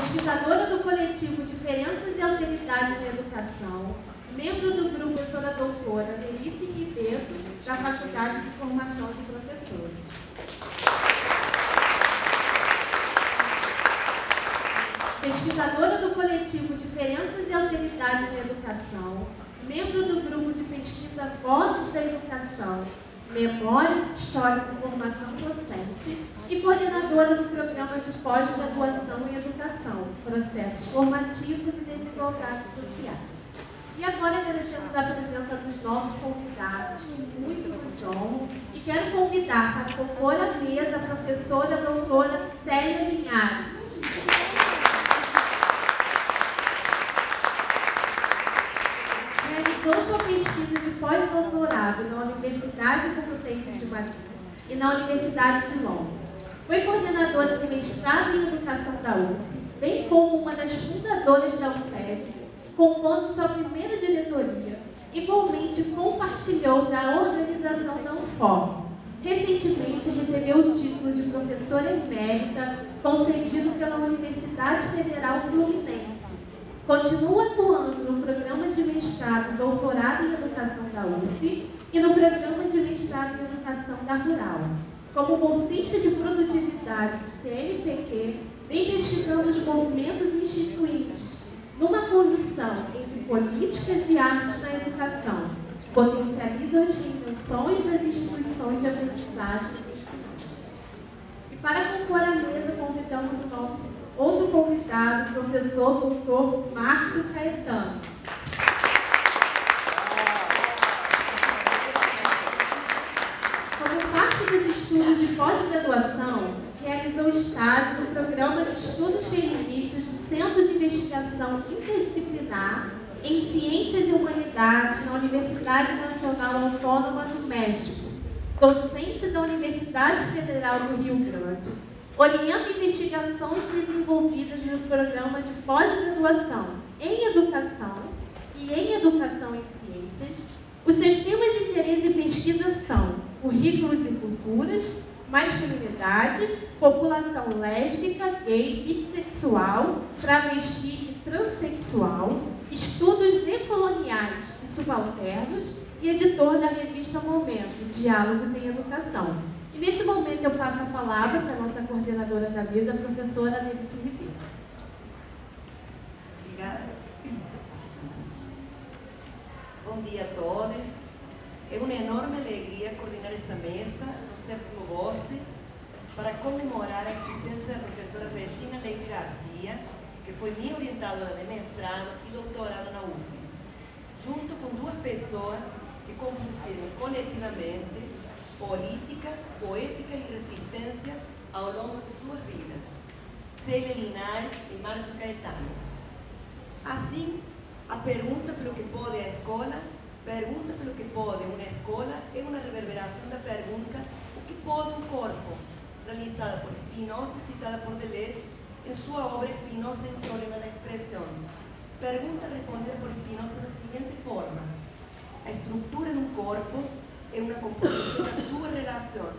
pesquisadora do coletivo Diferenças e Alteridade na Educação, membro do grupo professora doutora Nelice Ribeiro, da Faculdade de Formação de Professores. Pesquisadora do coletivo Diferenças e Alteridade na Educação, membro do grupo de pesquisa Vozes da Educação, Memórias, Histórias e Formação Docente e coordenadora do programa de pós-graduação em Educação, Processos Formativos e Desigualdades Sociais. E agora agradecemos a presença dos nossos convidados, que muito nos honram, e quero convidar para compor a mesa a professora doutora Célia Linhares. Realizou sua pesquisa de pós-doutorado na Universidade Complutense de Madrid e na Universidade de Londres. Foi coordenadora do mestrado em Educação da UF, bem como uma das fundadoras da UNPED, compondo sua primeira diretoria. Igualmente compartilhou da organização da UNFORM. Recentemente recebeu o título de professora emérita concedido pela Universidade Federal Fluminense. Continua atuando no programa de mestrado e doutorado em Educação da UF e no programa de mestrado em Educação da Rural. Como bolsista de produtividade do CNPq, vem pesquisando os movimentos instituintes numa conjunção entre políticas e artes na educação, potencializam as reinvenções das instituições de aprendizagem e ensino. E para compor a mesa, convidamos o nosso outro convidado, professor doutor Márcio Caetano. Como parte dos estudos de pós-graduação, realizou estágio no Programa de Estudos Feministas do Centro de Investigação Interdisciplinar em Ciências e Humanidades na Universidade Nacional Autônoma do México, docente da Universidade Federal do Rio Grande. Orienta investigações desenvolvidas no programa de pós-graduação em Educação e em Educação em Ciências. Os seus temas de interesse e pesquisa são currículos e culturas, masculinidade, população lésbica, gay, bissexual, travesti e transexual, estudos decoloniais e subalternos e editor da revista Momento, Diálogos em Educação. E nesse momento eu passo a palavra para a nossa coordenadora da mesa, a professora Nelice Ribeiro. Obrigada. Bom dia a todos. É uma enorme alegria coordenar essa mesa no Círculo Vozes para comemorar a existência da professora Regina Leite Garcia, que foi minha orientadora de mestrado e doutorado na UF, junto com duas pessoas que compuseram coletivamente políticas, poética e resistência ao longo de suas vidas, Célia Linhares e Márcio Caetano. Assim, a pergunta pelo que pode a escola, pergunta pelo que pode uma escola é uma reverberação da pergunta o que pode um corpo, realizada por Spinoza e citada por Deleuze em sua obra Spinoza e o Problema da Expressão. Pergunta respondida por Spinoza da seguinte forma: a estrutura de um corpo é uma composição da sua relação.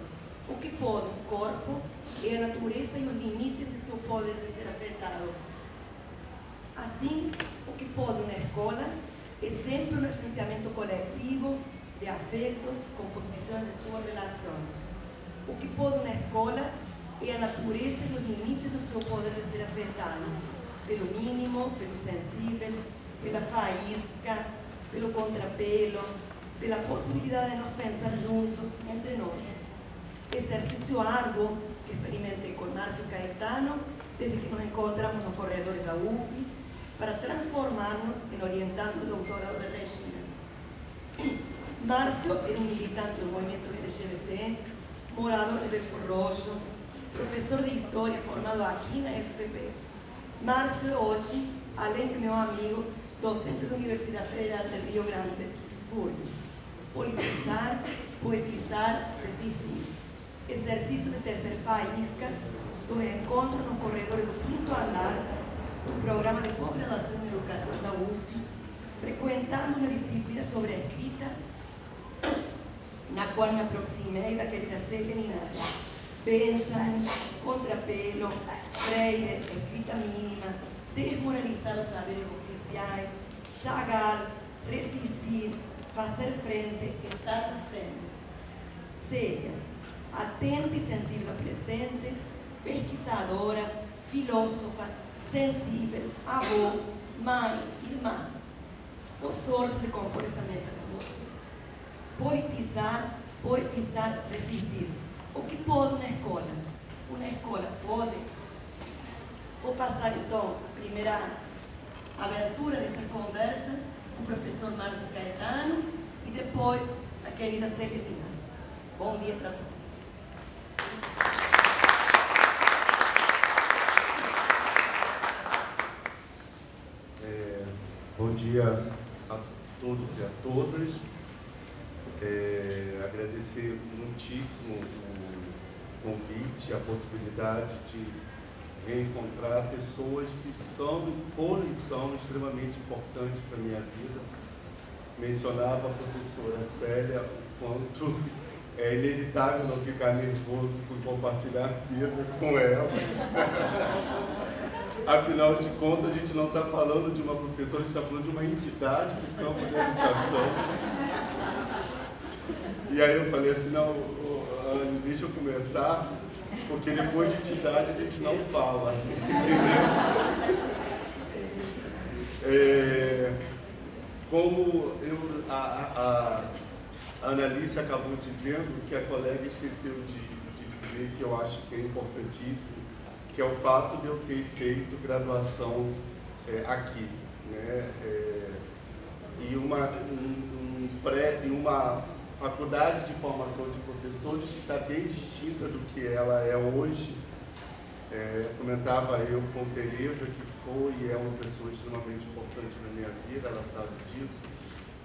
O que pode um corpo é a natureza e o limite de seu poder de ser afetado. Assim, o que pode uma escola é sempre um agenciamento coletivo de afetos, composições de sua relação. O que pode uma escola é a natureza e o limite do seu poder de ser afetado, pelo mínimo, pelo sensível, pela faísca, pelo contrapelo, pela possibilidade de nós pensar juntos entre nós. Exercício árduo que experimentei com Márcio Caetano desde que nos encontramos nos corredores da UF para transformarmos em orientando o doutorado de Regina. Márcio era um militante do movimento LGBT, morador de Belfort Roxo, professor de História formado aqui na FPB. Márcio é hoje, além de meu amigo, docente da Universidade Federal de Rio Grande do Sul. Politizar, poetizar, resistir. Exercício de tecer faíscas do encontro no corredor do 5º andar do programa de pós-graduação em Educação da UF, frequentando uma disciplina sobre escritas, na qual me aproximei da querida Célia Linhares. Benjamin, contrapelo, Freire, escrita mínima, desmoralizar os saberes oficiais, Chagall, resistir, fazer frente, estar nas frentes. Seria atenta e sensível ao presente, pesquisadora, filósofa, sensível, avó, mãe, irmã. Dou sorte de compor essa mesa com vocês. Politizar, poetizar, resistir. O que pode uma escola? Uma escola pode. Vou passar então a primeira abertura dessa conversa com o professor Márcio Caetano e depois a querida Célia Linares. Bom dia para todos. Bom dia a todos e a todas. Agradecer muitíssimo o convite, a possibilidade de reencontrar pessoas que são extremamente importantes para a minha vida. Mencionava a professora Célia o quanto é inevitável não ficar nervoso por compartilhar mesa com ela. Afinal de contas, a gente não está falando de uma professora, a gente está falando de uma entidade do campo da educação. E aí eu falei assim, não, Anne, deixa eu começar, porque depois de entidade a gente não fala. Como a Annalise acabou dizendo, que a colega esqueceu de dizer, que eu acho que é importantíssimo, que é o fato de eu ter feito graduação aqui, né? E uma faculdade de formação de professores que está bem distinta do que ela é hoje. Comentava eu com Tereza, que foi e é uma pessoa extremamente importante na minha vida, ela sabe disso,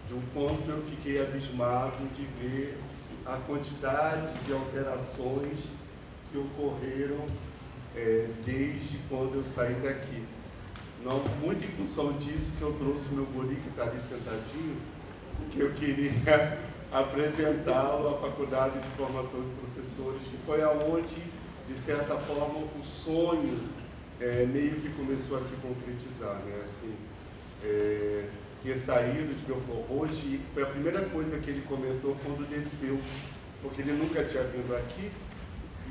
de um ponto eu fiquei abismado de ver a quantidade de alterações que ocorreram desde quando eu saí daqui. Não, muito em função disso que eu trouxe meu guri que está ali sentadinho, que eu queria apresentá-lo à Faculdade de Formação de Professores, que foi aonde, de certa forma, o sonho meio que começou a se concretizar, né? Assim, ter saído de Belfort Roxo, e foi a primeira coisa que ele comentou quando desceu, porque ele nunca tinha vindo aqui.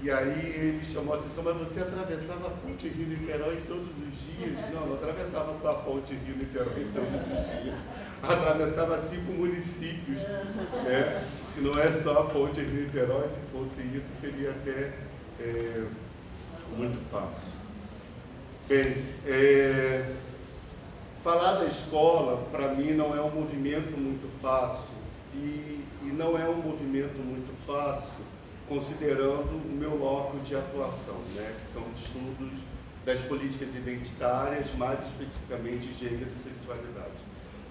E aí ele chamou a atenção, mas você atravessava a ponte Rio-Niterói todos os dias? Não, não atravessava só a ponte Rio-Niterói todos os dias. Atravessava 5 municípios, né? E não é só a ponte Rio-Niterói, se fosse isso seria até muito fácil. Bem, falar da escola, para mim, não é um movimento muito fácil. E não é um movimento muito fácil considerando o meu locus de atuação, né, que são os estudos das políticas identitárias, mais especificamente gênero e sexualidade.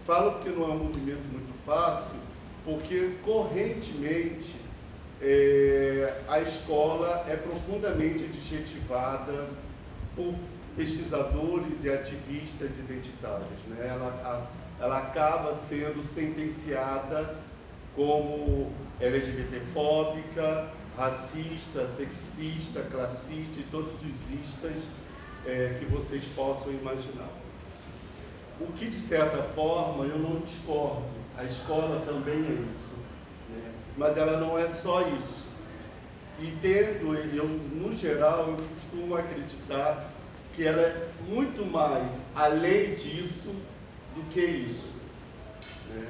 Falo que não é um movimento muito fácil, porque correntemente a escola é profundamente adjetivada por pesquisadores e ativistas identitários, né? Ela acaba sendo sentenciada como LGBTfóbica, racista, sexista, classista e todos os istas que vocês possam imaginar. O que, de certa forma, eu não discordo. A escola também é isso, né? Mas ela não é só isso. E no geral, eu costumo acreditar que ela é muito mais além disso do que isso, né?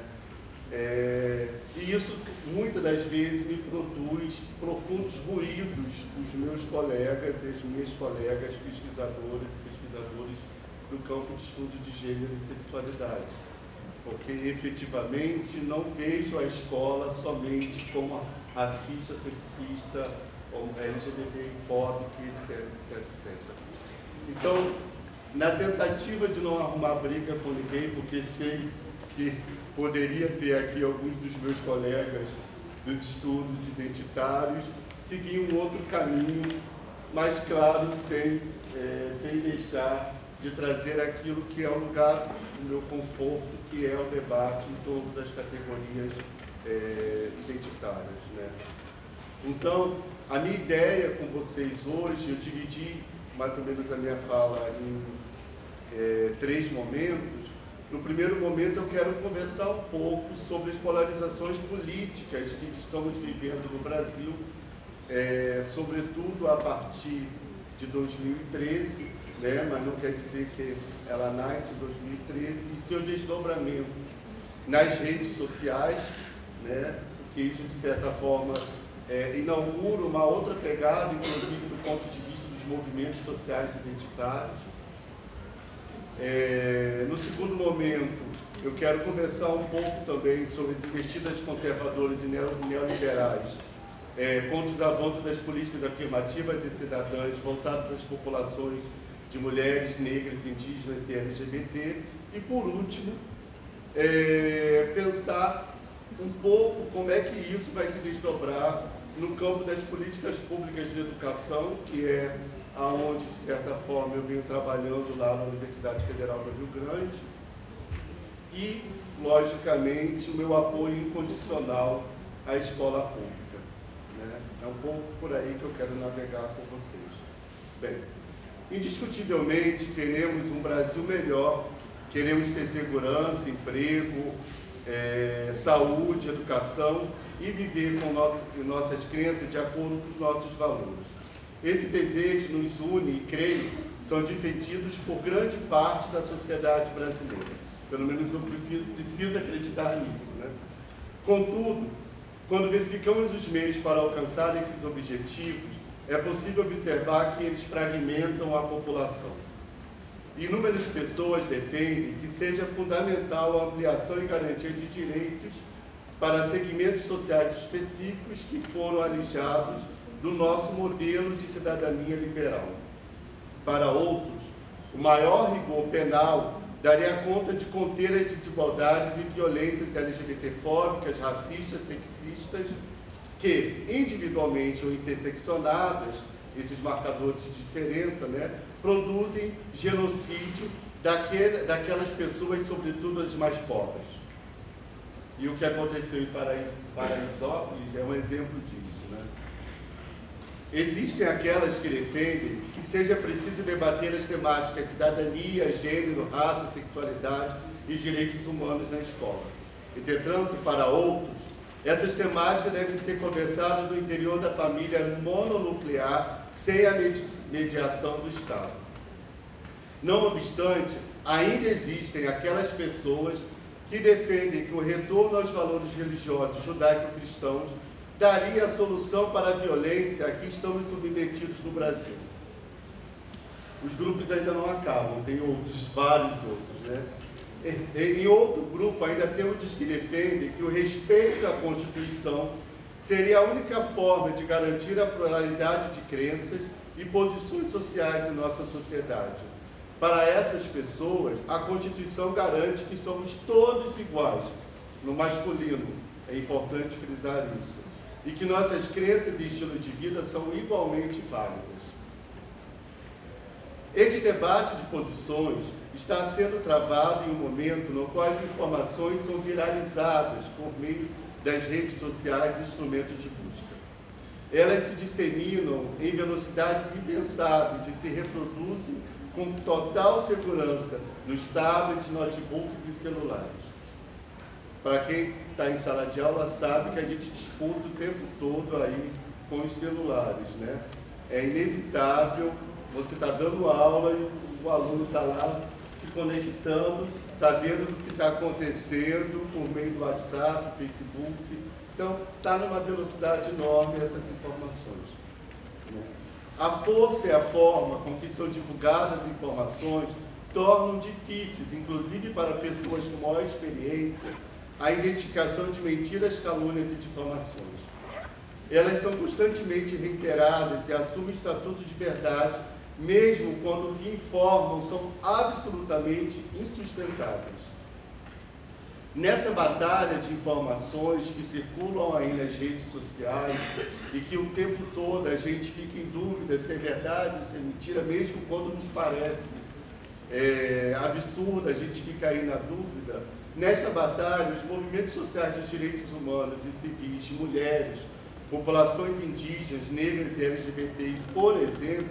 E isso, muitas das vezes, me produz profundos ruídos os meus colegas e as minhas colegas pesquisadoras e pesquisadores do campo de estudo de gênero e sexualidade. Porque, efetivamente, não vejo a escola somente como racista, sexista, como LGBTfóbica, etc, etc, etc. Então, na tentativa de não arrumar briga com ninguém, porque sei que poderia ter aqui alguns dos meus colegas dos estudos identitários, seguir um outro caminho, mas claro, sem deixar de trazer aquilo que é o lugar do meu conforto, que é o debate em torno das categorias identitárias, né? Então, A minha ideia com vocês hoje, eu dividi mais ou menos a minha fala em 3 momentos. No primeiro momento, eu quero conversar um pouco sobre as polarizações políticas que estamos vivendo no Brasil, sobretudo a partir de 2013, né? Mas não quer dizer que ela nasce em 2013, e seu desdobramento nas redes sociais, né? Que isso, de certa forma, inaugura uma outra pegada, inclusive do ponto de vista dos movimentos sociais identitários. No segundo momento, eu quero conversar um pouco também sobre as investidas conservadoras e neoliberais contra os avanços das políticas afirmativas e cidadãs voltadas às populações de mulheres, negras, indígenas e LGBT. E, por último, pensar um pouco como é que isso vai se desdobrar no campo das políticas públicas de educação, que é aonde, de certa forma, eu venho trabalhando lá na Universidade Federal do Rio Grande, e, logicamente, o meu apoio incondicional à escola pública, né? É um pouco por aí que eu quero navegar com vocês. Bem, indiscutivelmente, queremos um Brasil melhor, queremos ter segurança, emprego, saúde, educação e viver com nossas crenças de acordo com os nossos valores. Esse desejo nos une e, creio, são defendidos por grande parte da sociedade brasileira. Pelo menos eu preciso acreditar nisso, né? Contudo, quando verificamos os meios para alcançar esses objetivos, é possível observar que eles fragmentam a população. Inúmeras pessoas defendem que seja fundamental a ampliação e garantia de direitos para segmentos sociais específicos que foram alijados do nosso modelo de cidadania liberal. Para outros, o maior rigor penal daria conta de conter as desigualdades e violências LGBTfóbicas, racistas, sexistas, que, individualmente ou interseccionadas, esses marcadores de diferença, né, produzem genocídio daquelas pessoas, sobretudo as mais pobres. E o que aconteceu em Paraisópolis é um exemplo disso, né? Existem aquelas que defendem que seja preciso debater as temáticas cidadania, gênero, raça, sexualidade e direitos humanos na escola. Entretanto, para outros, essas temáticas devem ser conversadas no interior da família mononuclear, sem a mediação do Estado. Não obstante, ainda existem aquelas pessoas que defendem que o retorno aos valores religiosos judaico-cristãos daria a solução para a violência a que estamos submetidos no Brasil. Os grupos ainda não acabam, tem outros, vários outros, né? Em outro grupo, ainda temos os que defendem que o respeito à Constituição seria a única forma de garantir a pluralidade de crenças e posições sociais em nossa sociedade. Para essas pessoas, a Constituição garante que somos todos iguais, no masculino, é importante frisar isso, e que nossas crenças e estilos de vida são igualmente válidas. Este debate de posições está sendo travado em um momento no qual as informações são viralizadas por meio das redes sociais e instrumentos de busca. Elas se disseminam em velocidades impensáveis e se reproduzem com total segurança nos tablets, notebooks e celulares. Para quem está em sala de aula sabe que a gente disputa o tempo todo aí com os celulares, né? É inevitável, você está dando aula e o aluno está lá se conectando, sabendo do que está acontecendo por meio do WhatsApp, Facebook. Então, está numa velocidade enorme essas informações. A força e a forma com que são divulgadas as informações tornam difíceis, inclusive para pessoas com maior experiência, a identificação de mentiras, calúnias e difamações. Elas são constantemente reiteradas e assumem estatuto de verdade, mesmo quando o que informam são absolutamente insustentáveis. Nessa batalha de informações que circulam aí nas redes sociais e que o tempo todo a gente fica em dúvida se é verdade ou se é mentira, mesmo quando nos parece absurdo, a gente fica aí na dúvida. Nesta batalha, os movimentos sociais de direitos humanos e civis de mulheres populações indígenas, negras e LGBTI, por exemplo,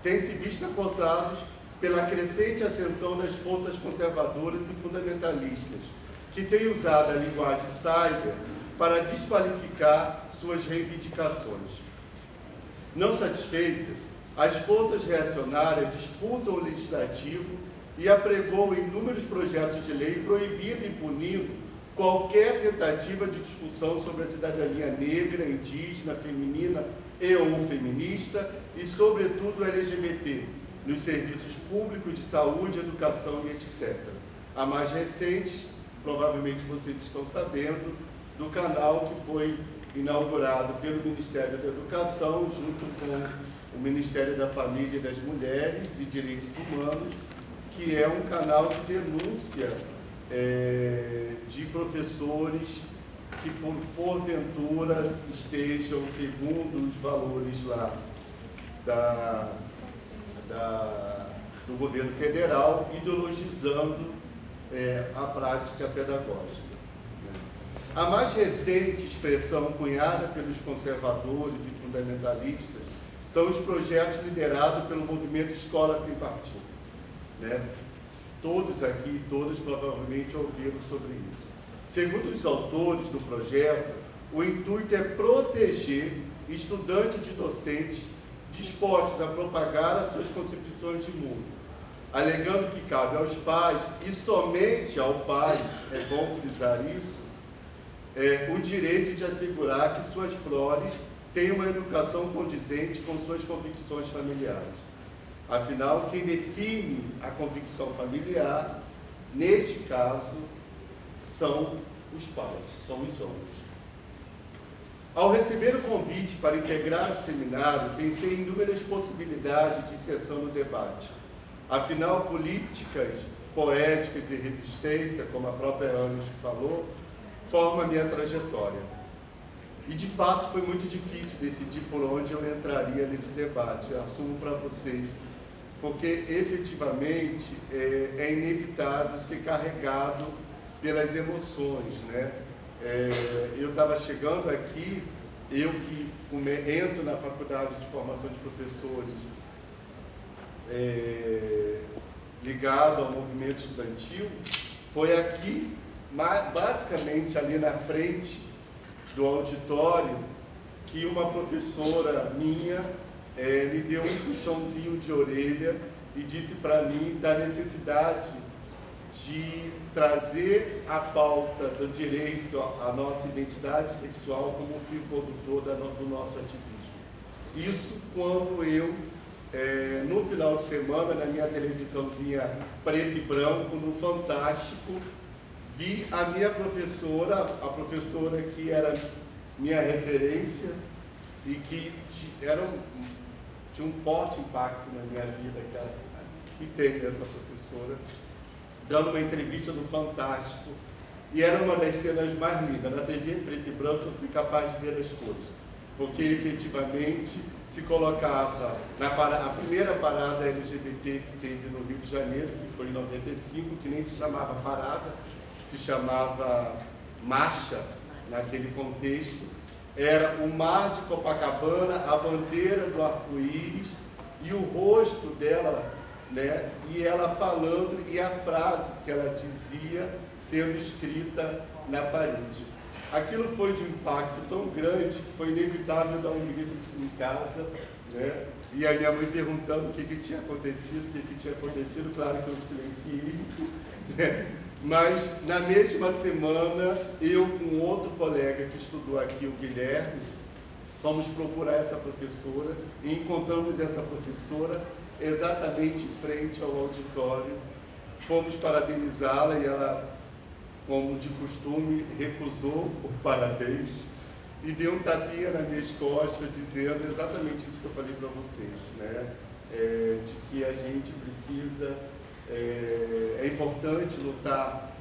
têm se visto acosados pela crescente ascensão das forças conservadoras e fundamentalistas, que têm usado a linguagem cyber para desqualificar suas reivindicações. Não satisfeitas, as forças reacionárias disputam o legislativo e apregoam inúmeros projetos de lei proibindo e punindo qualquer tentativa de discussão sobre a cidadania negra, indígena, feminina e ou feminista e, sobretudo, LGBT, nos serviços públicos de saúde, educação e etc. A mais recente, provavelmente vocês estão sabendo, do canal que foi inaugurado pelo Ministério da Educação, junto com o Ministério da Família e das Mulheres e Direitos Humanos, que é um canal de denúncia de professores que, porventura, estejam, segundo os valores lá do governo federal, ideologizando a prática pedagógica. A mais recente expressão cunhada pelos conservadores e fundamentalistas são os projetos liderados pelo movimento Escola Sem Partido. Todos aqui, todos provavelmente ouviram sobre isso. Segundo os autores do projeto, o intuito é proteger estudantes e docentes dispostos a propagar as suas concepções de mundo, alegando que cabe aos pais, e somente ao pai, é bom frisar isso, o direito de assegurar que suas proles tenham uma educação condizente com suas convicções familiares. Afinal, quem define a convicção familiar, neste caso, são os pais, são os homens. Ao receber o convite para integrar o seminário, pensei em inúmeras possibilidades de inserção no debate. Afinal, políticas poéticas e resistência, como a própria Anis falou, formam a minha trajetória. E, de fato, foi muito difícil decidir por onde eu entraria nesse debate. Eu assumo para vocês, porque, efetivamente, é inevitável ser carregado pelas emoções, né? Eu estava chegando aqui, eu que entro na Faculdade de Formação de Professores, ligado ao movimento estudantil, foi aqui, basicamente ali na frente do auditório, que uma professora minha me deu um puxãozinho de orelha e disse para mim da necessidade de trazer a pauta do direito à nossa identidade sexual como fio condutor do nosso ativismo. Isso quando eu, no final de semana, na minha televisãozinha preto e branco, no Fantástico, vi a minha professora, a professora que era minha referência e que tinha um forte impacto na minha vida, que teve essa professora, dando uma entrevista no Fantástico, e era uma das cenas mais lindas. Na TV preto e branco eu fui capaz de ver as cores, porque efetivamente se colocava a primeira parada LGBT que teve no Rio de Janeiro, que foi em 95, que nem se chamava parada, se chamava marcha naquele contexto, era o mar de Copacabana, a bandeira do arco-íris e o rosto dela, né, e ela falando, e a frase que ela dizia sendo escrita na parede. Aquilo foi de um impacto tão grande que foi inevitável dar um grito em casa, né, e a minha mãe perguntando o que tinha acontecido, claro que eu silenciei, né, mas na mesma semana, eu com outro colega que estudou aqui, o Guilherme, fomos procurar essa professora e encontramos essa professora exatamente em frente ao auditório. Fomos parabenizá-la e ela, como de costume, recusou o parabéns e deu um tapinha nas minhas costas, dizendo exatamente isso que eu falei para vocês, né? De que a gente precisa, é importante lutar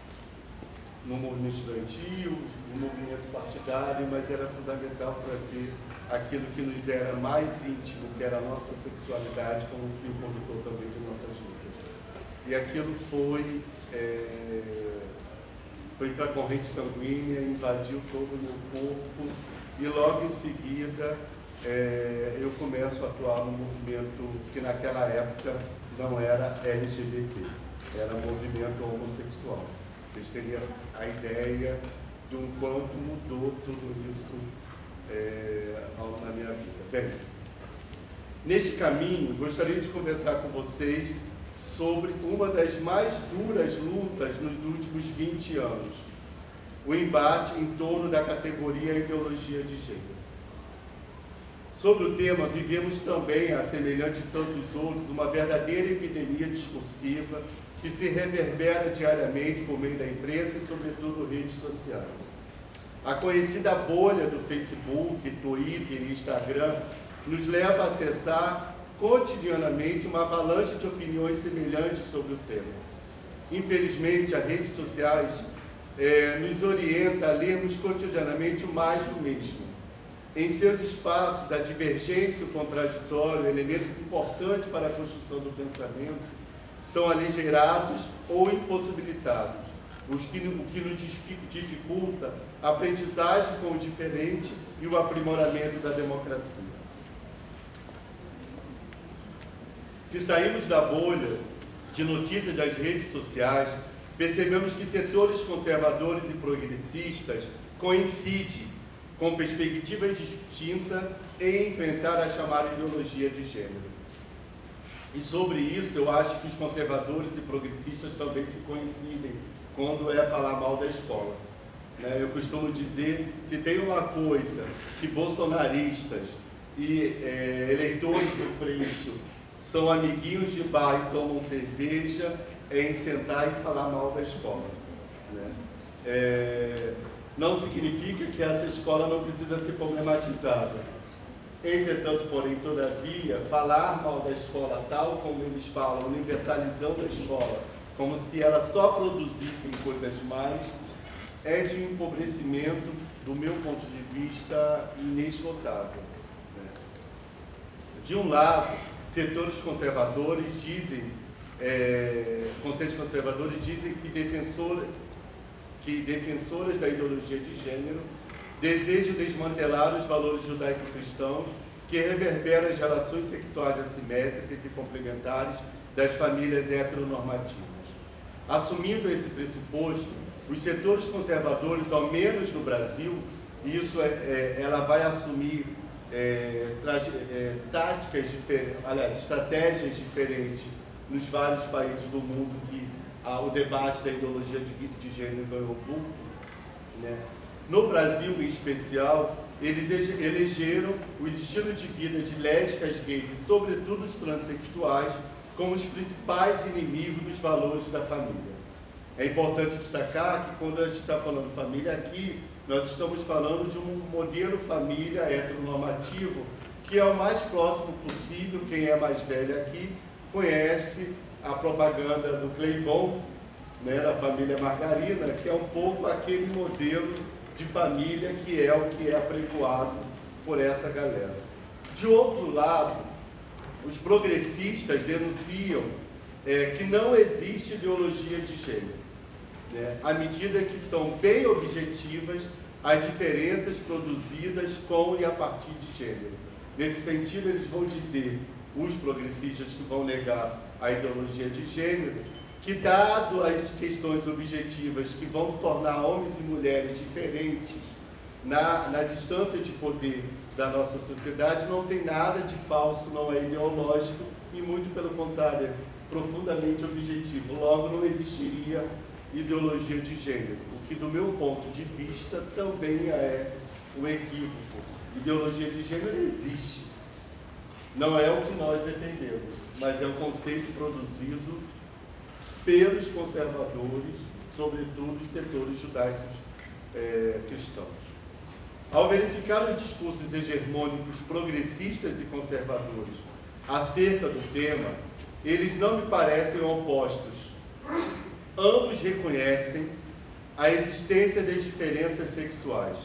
no movimento estudantil, no movimento partidário, mas era fundamental trazer aquilo que nos era mais íntimo, que era a nossa sexualidade, como fio condutor também de nossas lutas. E aquilo foi para a corrente sanguínea, invadiu todo o meu corpo e logo em seguida eu começo a atuar no movimento que naquela época não era LGBT, era movimento homossexual. Vocês teriam a ideia de um quanto mudou tudo isso na minha vida. Bem, neste caminho, gostaria de conversar com vocês sobre uma das mais duras lutas nos últimos 20 anos, o embate em torno da categoria ideologia de gênero. Sobre o tema, vivemos também, a semelhante de tantos outros, uma verdadeira epidemia discursiva que se reverbera diariamente por meio da imprensa e, sobretudo, redes sociais. A conhecida bolha do Facebook, Twitter e Instagram nos leva a acessar cotidianamente uma avalanche de opiniões semelhantes sobre o tema. Infelizmente, as redes sociais nos orientam a lermos cotidianamente o mais do mesmo. Em seus espaços, a divergência e o contraditório, elementos importantes para a construção do pensamento, são aligerados ou impossibilitados, o que nos dificulta a aprendizagem com o diferente e o aprimoramento da democracia. Se saímos da bolha de notícias das redes sociais, percebemos que setores conservadores e progressistas coincidem com perspectivas distintas em enfrentar a chamada ideologia de gênero. E sobre isso, eu acho que os conservadores e progressistas também se coincidem quando falar mal da escola. Eu costumo dizer, se tem uma coisa que bolsonaristas e eleitores do Freixo são amiguinhos de bar e tomam cerveja, é em sentar e falar mal da escola. Não significa que essa escola não precisa ser problematizada. Entretanto, porém, todavia, falar mal da escola tal como eles falam, universalizando a escola, como se ela só produzisse coisas mais, é de um empobrecimento, do meu ponto de vista, inesgotável. De um lado, setores conservadores dizem que defensoras da ideologia de gênero desejam desmantelar os valores judaico-cristãos que reverberam as relações sexuais assimétricas e complementares das famílias heteronormativas. Assumindo esse pressuposto, os setores conservadores, ao menos no Brasil, ela vai assumir estratégias diferentes nos vários países do mundo que o debate da ideologia de gênero ganhou vulto. No Brasil, em especial, eles elegeram os estilos de vida de lésbicas, gays e, sobretudo, os transexuais como os principais inimigos dos valores da família. É importante destacar que, quando a gente está falando família aqui, nós estamos falando de um modelo família heteronormativo que é o mais próximo possível. Quem é mais velho aqui conhece a propaganda do Cleibon, da família Margarina, que é um pouco aquele modelo de família que é o que é apregoado por essa galera. De outro lado, os progressistas denunciam que não existe ideologia de gênero, à medida que são bem objetivas as diferenças produzidas com e a partir de gênero. Nesse sentido, eles vão dizer, os progressistas que vão negar a ideologia de gênero, que dado as questões objetivas que vão tornar homens e mulheres diferentes nas instâncias de poder da nossa sociedade, não tem nada de falso, não é ideológico e muito pelo contrário, é profundamente objetivo. Logo, não existiria ideologia de gênero, o que do meu ponto de vista também é um equívoco. Ideologia de gênero existe, não é o que nós defendemos, mas é um conceito produzido pelos conservadores, sobretudo os setores judaicos cristãos. Ao verificar os discursos hegemônicos progressistas e conservadores acerca do tema, eles não me parecem opostos. Ambos reconhecem a existência das diferenças sexuais.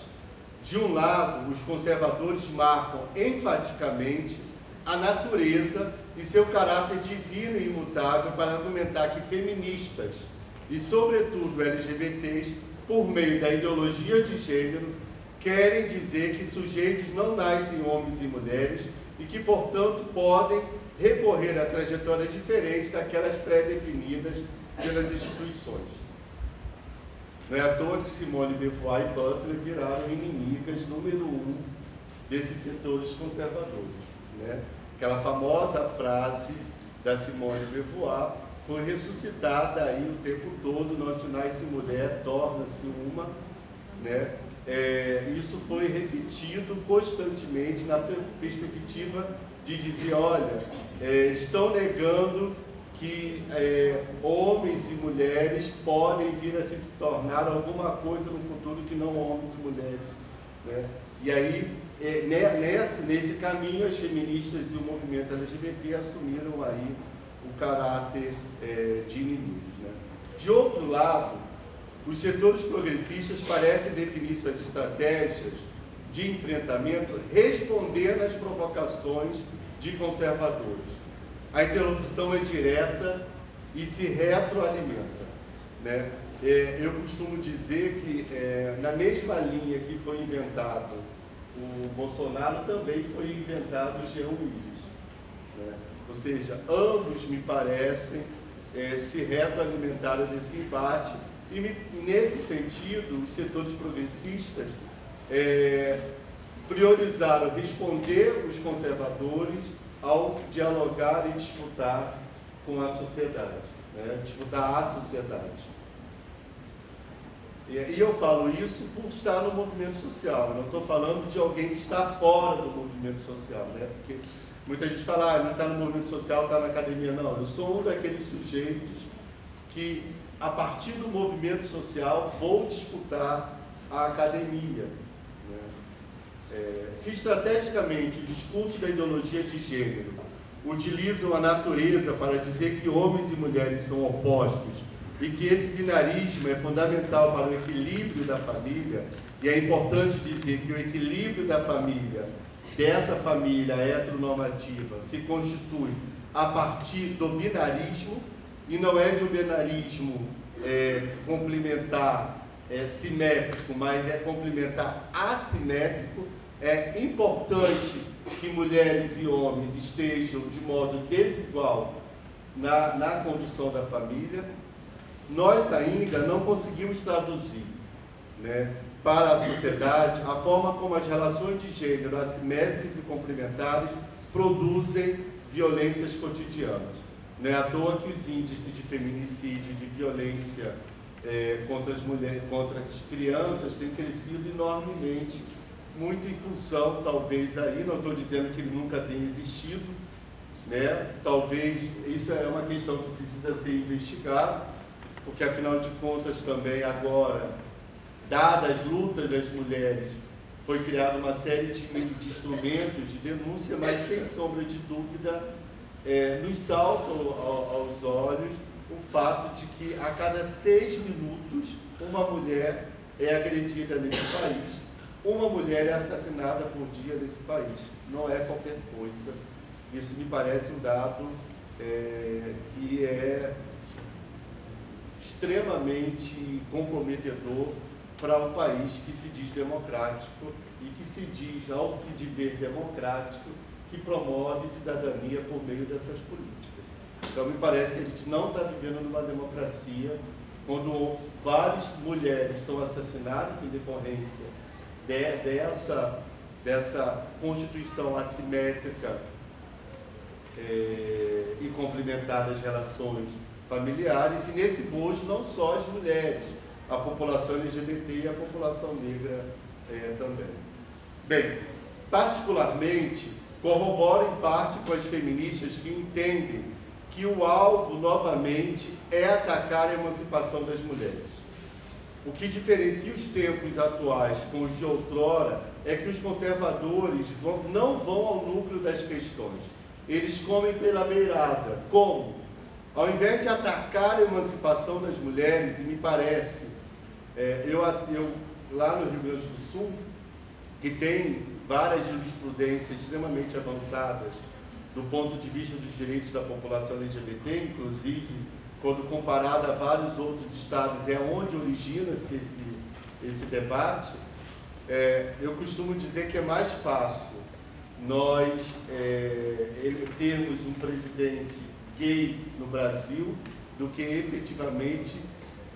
De um lado, os conservadores marcam enfaticamente a natureza e seu caráter divino e imutável para argumentar que feministas e, sobretudo, LGBTs, por meio da ideologia de gênero, querem dizer que sujeitos não nascem homens e mulheres e que, portanto, podem recorrer a trajetórias diferentes daquelas pré-definidas pelas instituições. Não é à toa que Simone de Beauvoir e Butler viraram inimigas número 1 desses setores conservadores, né? Aquela famosa frase da Simone de Beauvoir foi ressuscitada aí o tempo todo: não se nasce mulher, torna-se uma, né? Isso foi repetido constantemente na perspectiva de dizer, olha, estão negando que homens e mulheres podem vir a se tornar alguma coisa no futuro que não homens e mulheres, né? E aí, nesse caminho, as feministas e o movimento LGBT assumiram aí o caráter de inimigos, né? De outro lado, os setores progressistas parecem definir suas estratégias de enfrentamento respondendo às provocações de conservadores. A interlocução é direta e se retroalimenta, né? Eu costumo dizer que, na mesma linha que foi inventado o Bolsonaro, também foi inventado o Jean Willis, né? Ou seja, ambos me parecem se retroalimentaram desse embate e, nesse sentido, os setores progressistas priorizaram responder os conservadores ao dialogar e disputar com a sociedade, né? Disputar a sociedade. E eu falo isso por estar no movimento social, eu não estou falando de alguém que está fora do movimento social, né? Porque muita gente fala, não está no movimento social, está na academia. Não, eu sou um daqueles sujeitos que, a partir do movimento social, vou disputar a academia, né? Se estrategicamente o discurso da ideologia de gênero utilizam a natureza para dizer que homens e mulheres são opostos e que esse binarismo é fundamental para o equilíbrio da família, e é importante dizer que o equilíbrio da família, dessa família heteronormativa, se constitui a partir do binarismo, e não é de um binarismo complementar, simétrico, mas é complementar assimétrico. É importante que mulheres e homens estejam de modo desigual na condição da família. Nós ainda não conseguimos traduzir, né, para a sociedade a forma como as relações de gênero assimétricas e complementares produzem violências cotidianas. Não é à toa que os índices de feminicídio, de violência contra as mulheres, contra as crianças, têm crescido enormemente, muito em função, talvez aí, não estou dizendo que ele nunca tenha existido, né? Talvez isso é uma questão que precisa ser investigada, porque afinal de contas também agora, dadas as lutas das mulheres, foi criada uma série de instrumentos de denúncia, mas sem sombra de dúvida nos salta aos olhos o fato de que a cada 6 minutos uma mulher é agredida nesse país, uma mulher é assassinada por dia nesse país. Não é qualquer coisa. Isso me parece um dado que é extremamente comprometedor para um país que se diz democrático e que se diz, ao se dizer democrático, que promove cidadania por meio dessas políticas. Então, me parece que a gente não está vivendo numa democracia quando várias mulheres são assassinadas em decorrência dessa constituição assimétrica e complementar das relações familiares, e nesse bojo não só as mulheres, a população LGBT e a população negra também. Bem, particularmente, corroboro em parte com as feministas que entendem que o alvo, novamente, é atacar a emancipação das mulheres. O que diferencia os tempos atuais com os de outrora é que os conservadores não vão ao núcleo das questões. Eles comem pela beirada. Como? Ao invés de atacar a emancipação das mulheres, e me parece, eu lá no Rio Grande do Sul, que tem várias jurisprudências extremamente avançadas do ponto de vista dos direitos da população LGBT, inclusive, quando comparado a vários outros estados, é onde origina-se esse debate. Eu costumo dizer que é mais fácil nós termos um presidente gay no Brasil do que efetivamente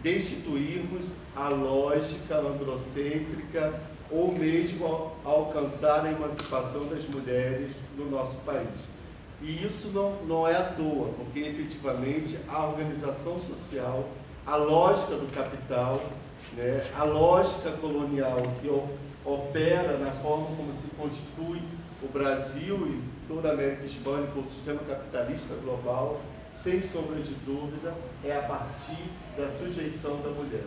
destituirmos a lógica androcêntrica ou mesmo alcançar a emancipação das mulheres no nosso país. E isso não é à toa, porque efetivamente a organização social, a lógica do capital, né, a lógica colonial que opera na forma como se constitui o Brasil e toda a América Hispânica, o sistema capitalista global, sem sombra de dúvida, é a partir da sujeição da mulher.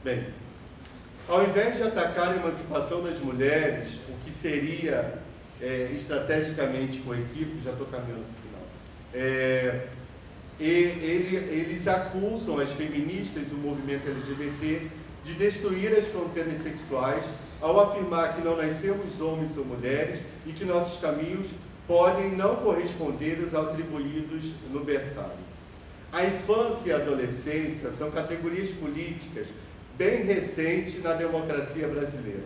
Bem, ao invés de atacar a emancipação das mulheres, o que seria estrategicamente com equívoco, já estou caminhando para o final, eles acusam as feministas e o movimento LGBT de destruir as fronteiras sexuais ao afirmar que não nascemos homens ou mulheres e que nossos caminhos podem não corresponder aos atribuídos no berçário. A infância e a adolescência são categorias políticas bem recentes na democracia brasileira.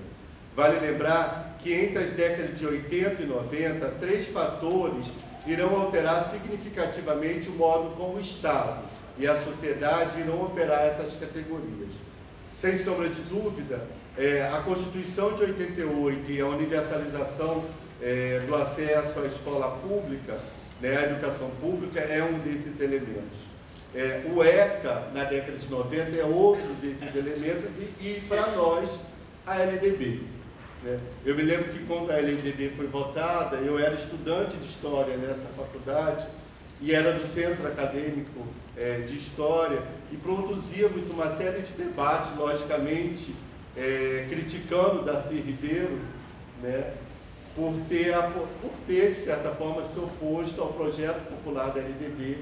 Vale lembrar que entre as décadas de 80 e 90, 3 fatores irão alterar significativamente o modo como o Estado e a sociedade irão operar essas categorias. Sem sombra de dúvida, a Constituição de 88 e a universalização do acesso à escola pública, né, à educação pública, é um desses elementos. O ECA, na década de 90, é outro desses elementos e para nós, a LDB. Né? Eu me lembro que quando a LDB foi votada, eu era estudante de História nessa faculdade e era do Centro Acadêmico de História e produzíamos uma série de debates, logicamente, criticando Darcy Ribeiro, né, por ter, de certa forma, se oposto ao projeto popular da LDB,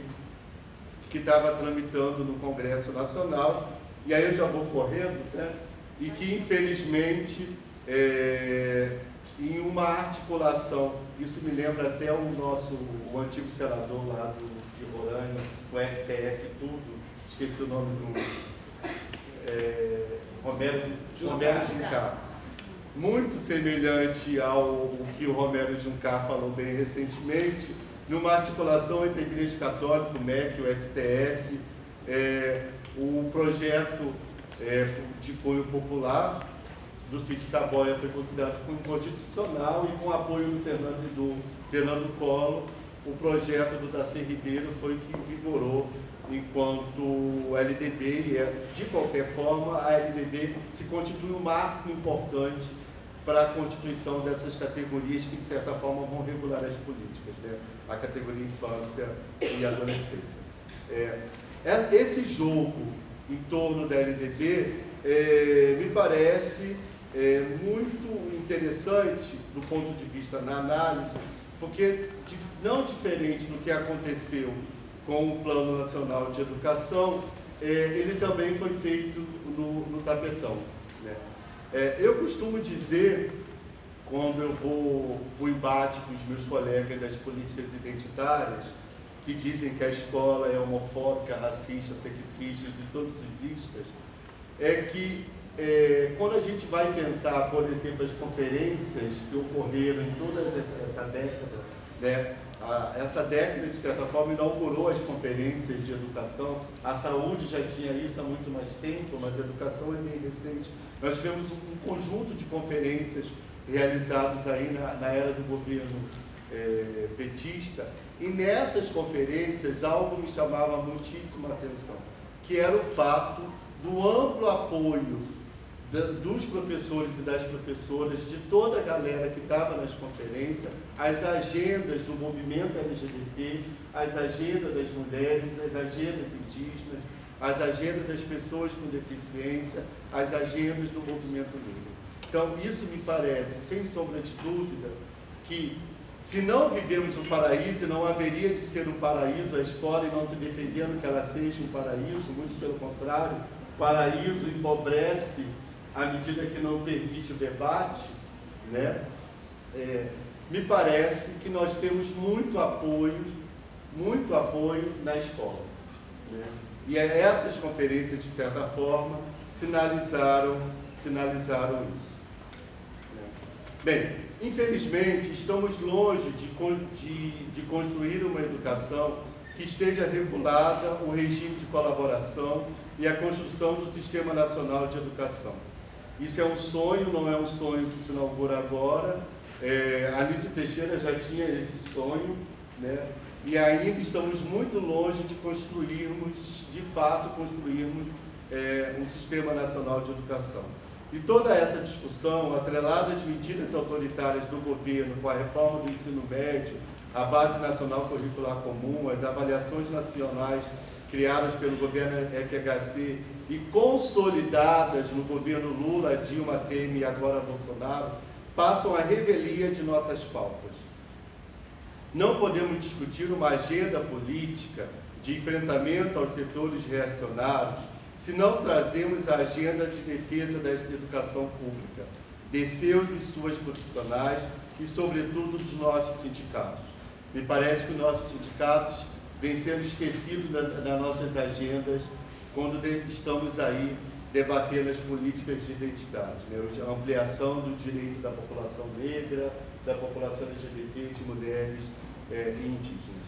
que estava tramitando no Congresso Nacional, e aí eu já vou correndo, né, e que, infelizmente, em uma articulação, isso me lembra até o antigo senador lá de Roraima, o STF tudo, esqueci o nome do Romero Juncá. Muito semelhante ao que o Romero Juncá falou bem recentemente, numa articulação entre a Igreja Católica, o MEC, o STF, o projeto de cunho popular do Cid Saboia foi considerado como inconstitucional e com apoio do Fernando Collor, o projeto do Darcy Ribeiro foi que vigorou enquanto o LDB, e de qualquer forma, a LDB se constitui um marco importante para a constituição dessas categorias que, de certa forma, vão regular as políticas, né? A categoria infância e adolescência. Esse jogo em torno da LDB me parece muito interessante do ponto de vista na análise, porque, não diferente do que aconteceu com o Plano Nacional de Educação, ele também foi feito no tapetão, né? Eu costumo dizer, quando eu vou para o embate com os meus colegas das políticas identitárias, que dizem que a escola é homofóbica, racista, sexista e todos os istas, que quando a gente vai pensar, por exemplo, as conferências que ocorreram em toda essa década, né, essa década, de certa forma, inaugurou as conferências de educação. A saúde já tinha isso há muito mais tempo, mas a educação é bem recente. Nós tivemos um conjunto de conferências realizadas aí na era do governo petista, e nessas conferências algo me chamava muitíssima atenção, que era o fato do amplo apoio dos professores e das professoras, de toda a galera que estava nas conferências, as agendas do movimento LGBT, as agendas das mulheres, as agendas indígenas, as agendas das pessoas com deficiência, as agendas do movimento negro. Então, isso me parece, sem sombra de dúvida, que se não vivemos um paraíso, não haveria de ser um paraíso a escola, e não estou defendendo que ela seja um paraíso, muito pelo contrário, o paraíso empobrece à medida que não permite o debate, né? Me parece que nós temos muito apoio na escola, né? E essas conferências, de certa forma, sinalizaram sinalizaram isso. Bem, infelizmente, estamos longe de construir uma educação que esteja regulada o regime de colaboração e a construção do Sistema Nacional de Educação. Isso é um sonho, não é um sonho que se inaugura agora. Anísio Teixeira já tinha esse sonho, né? E ainda estamos muito longe de construirmos, de fato, um Sistema Nacional de Educação. E toda essa discussão, atrelada às medidas autoritárias do governo com a reforma do ensino médio, a Base Nacional Curricular Comum, as avaliações nacionais criadas pelo governo FHC e consolidadas no governo Lula, Dilma, Temer e agora Bolsonaro, passam a revelia de nossas pautas. Não podemos discutir uma agenda política de enfrentamento aos setores reacionários se não trazemos a agenda de defesa da educação pública, de seus e suas profissionais e, sobretudo, dos nossos sindicatos. Me parece que os nossos sindicatos vêm sendo esquecidos das nossas agendas quando estamos aí debatendo as políticas de identidade, né? A ampliação do direito da população negra, da população LGBT, de mulheres e indígenas.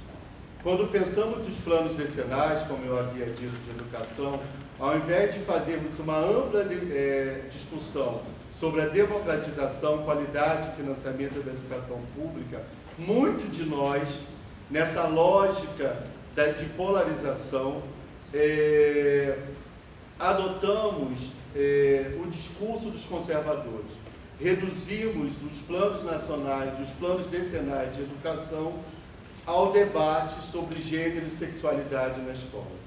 Quando pensamos os planos decenais, como eu havia dito, de educação, ao invés de fazermos uma ampla discussão sobre a democratização, qualidade e financiamento da educação pública, muitos de nós, nessa lógica de polarização, adotamos o discurso dos conservadores. Reduzimos os planos nacionais, os planos decenais de educação ao debate sobre gênero e sexualidade na escola.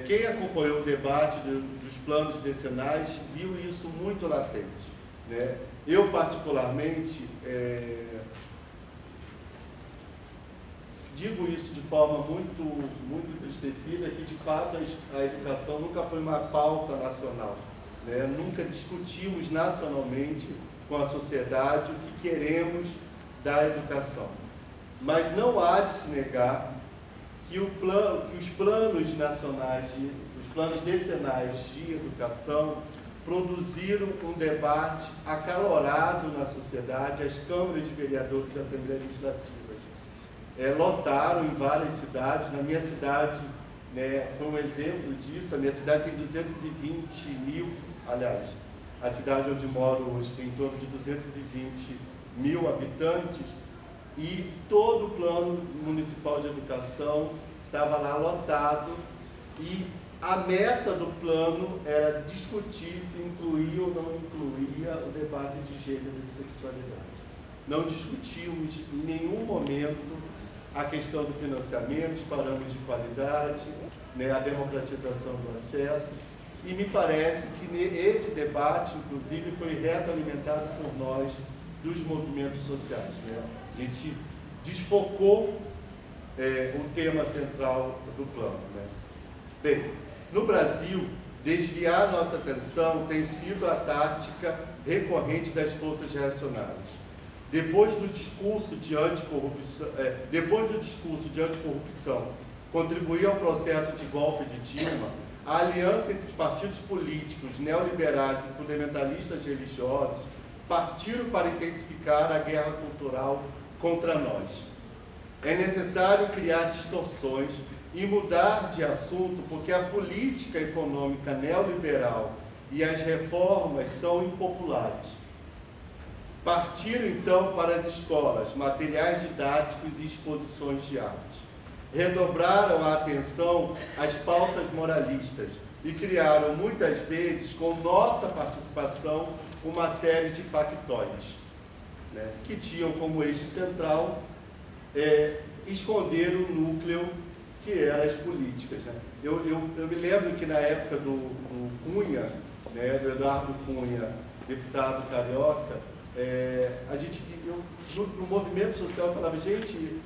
Quem acompanhou o debate dos planos decenais viu isso muito latente, né? Eu, particularmente, digo isso de forma muito entristecida, que de fato a educação nunca foi uma pauta nacional, né? Nunca discutimos nacionalmente com a sociedade o que queremos da educação. Mas não há de se negar que os planos nacionais, os planos decenais de educação produziram um debate acalorado na sociedade. As câmaras de vereadores e assembleias legislativas lotaram em várias cidades. Na minha cidade, né, foi um exemplo disso. A minha cidade tem 220 mil, aliás, a cidade onde moro hoje tem em torno de 220 mil habitantes, e todo o plano municipal de educação estava lá lotado, e a meta do plano era discutir se incluía ou não incluía o debate de gênero e sexualidade. Não discutimos em nenhum momento a questão do financiamento, os parâmetros de qualidade, né, a democratização do acesso, e me parece que esse debate, inclusive, foi retroalimentado por nós dos movimentos sociais, né? A gente desfocou o tema central do plano, né? Bem, no Brasil, desviar nossa atenção tem sido a tática recorrente das forças reacionárias. Depois do discurso de anticorrupção contribuir ao processo de golpe de Dilma, a aliança entre os partidos políticos neoliberais e fundamentalistas religiosos partiram para intensificar a guerra cultural contra nós. É necessário criar distorções e mudar de assunto, porque a política econômica neoliberal e as reformas são impopulares. Partiram, então, para as escolas, materiais didáticos e exposições de arte. Redobraram a atenção às pautas moralistas e criaram, muitas vezes, com nossa participação, uma série de factóides, né, que tinham como eixo central esconder o núcleo que eram as políticas, né? Eu me lembro que na época do Cunha, né, do Eduardo Cunha, deputado carioca, no movimento social falava, gente,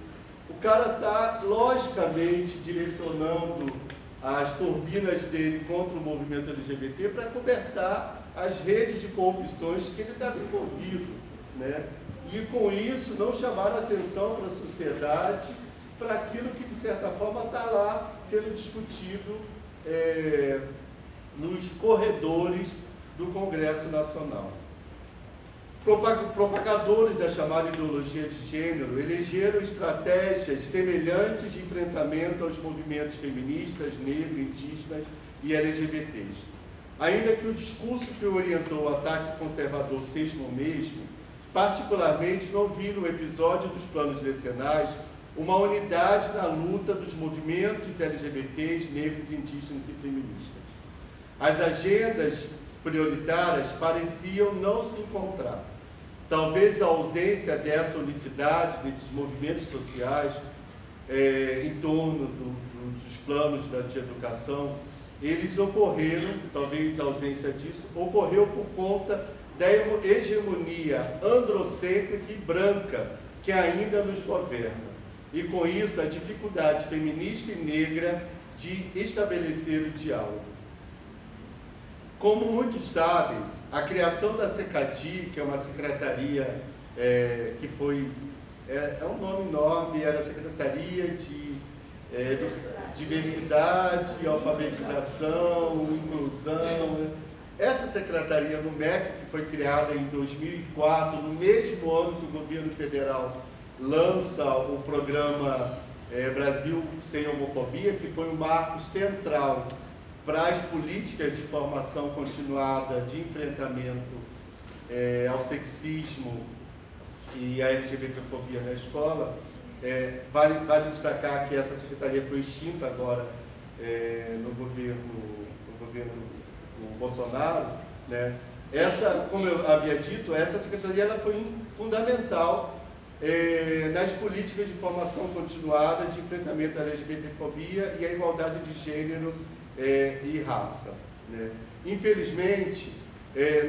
o cara está logicamente direcionando as turbinas dele contra o movimento LGBT para cobertar as redes de corrupções que ele estava envolvido, né? E com isso não chamaram a atenção para a sociedade, para aquilo que de certa forma está lá sendo discutido nos corredores do Congresso Nacional. Propagadores da chamada ideologia de gênero elegeram estratégias semelhantes de enfrentamento aos movimentos feministas, negros, indígenas e LGBTs. Ainda que o discurso que orientou o ataque conservador seja o mesmo, particularmente não vi no episódio dos planos decenais uma unidade na luta dos movimentos LGBTs, negros, indígenas e feministas. As agendas prioritárias pareciam não se encontrar. Talvez a ausência dessa unicidade nesses movimentos sociais em torno dos planos de educação, eles ocorreram, talvez a ausência disso, ocorreu por conta da hegemonia androcêntrica e branca que ainda nos governa. E com isso a dificuldade feminista e negra de estabelecer o diálogo. Como muitos sabem, a criação da SECADI, que é uma secretaria que foi, é um nome enorme, era a Secretaria de Diversidade, Alfabetização, Inclusão. Essa secretaria no MEC, que foi criada em 2004, no mesmo ano que o governo federal lança o programa Brasil Sem Homofobia, que foi um marco central para as políticas de formação continuada de enfrentamento ao sexismo e à LGBTfobia na escola. Vale destacar que essa secretaria foi extinta agora no governo Bolsonaro, né? Como eu havia dito, essa secretaria ela foi fundamental nas políticas de formação continuada de enfrentamento à LGBTfobia e à igualdade de gênero e raça, né? Infelizmente,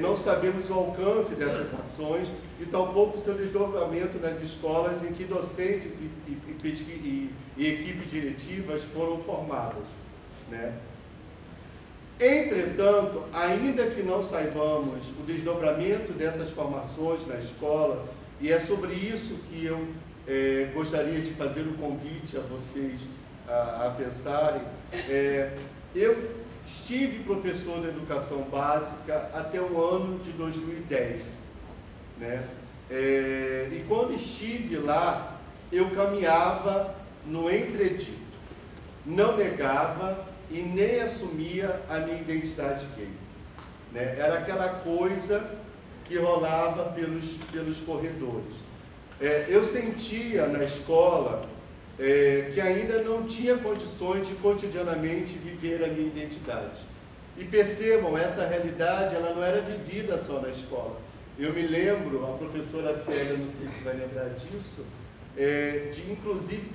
não sabemos o alcance dessas ações e tampouco seu desdobramento nas escolas em que docentes e equipes diretivas foram formadas, né? Entretanto, ainda que não saibamos o desdobramento dessas formações na escola, e é sobre isso que eu gostaria de fazer um convite a vocês a pensarem, eu estive professor de educação básica até o ano de 2010, né? E quando estive lá, eu caminhava no entredito, não negava e nem assumia a minha identidade gay, né? Era aquela coisa que rolava pelos corredores. Eu sentia na escola que ainda não tinha condições de cotidianamente viver a minha identidade. E percebam, essa realidade ela não era vivida só na escola. Eu me lembro, a professora Célia, não sei se vai lembrar disso, de inclusive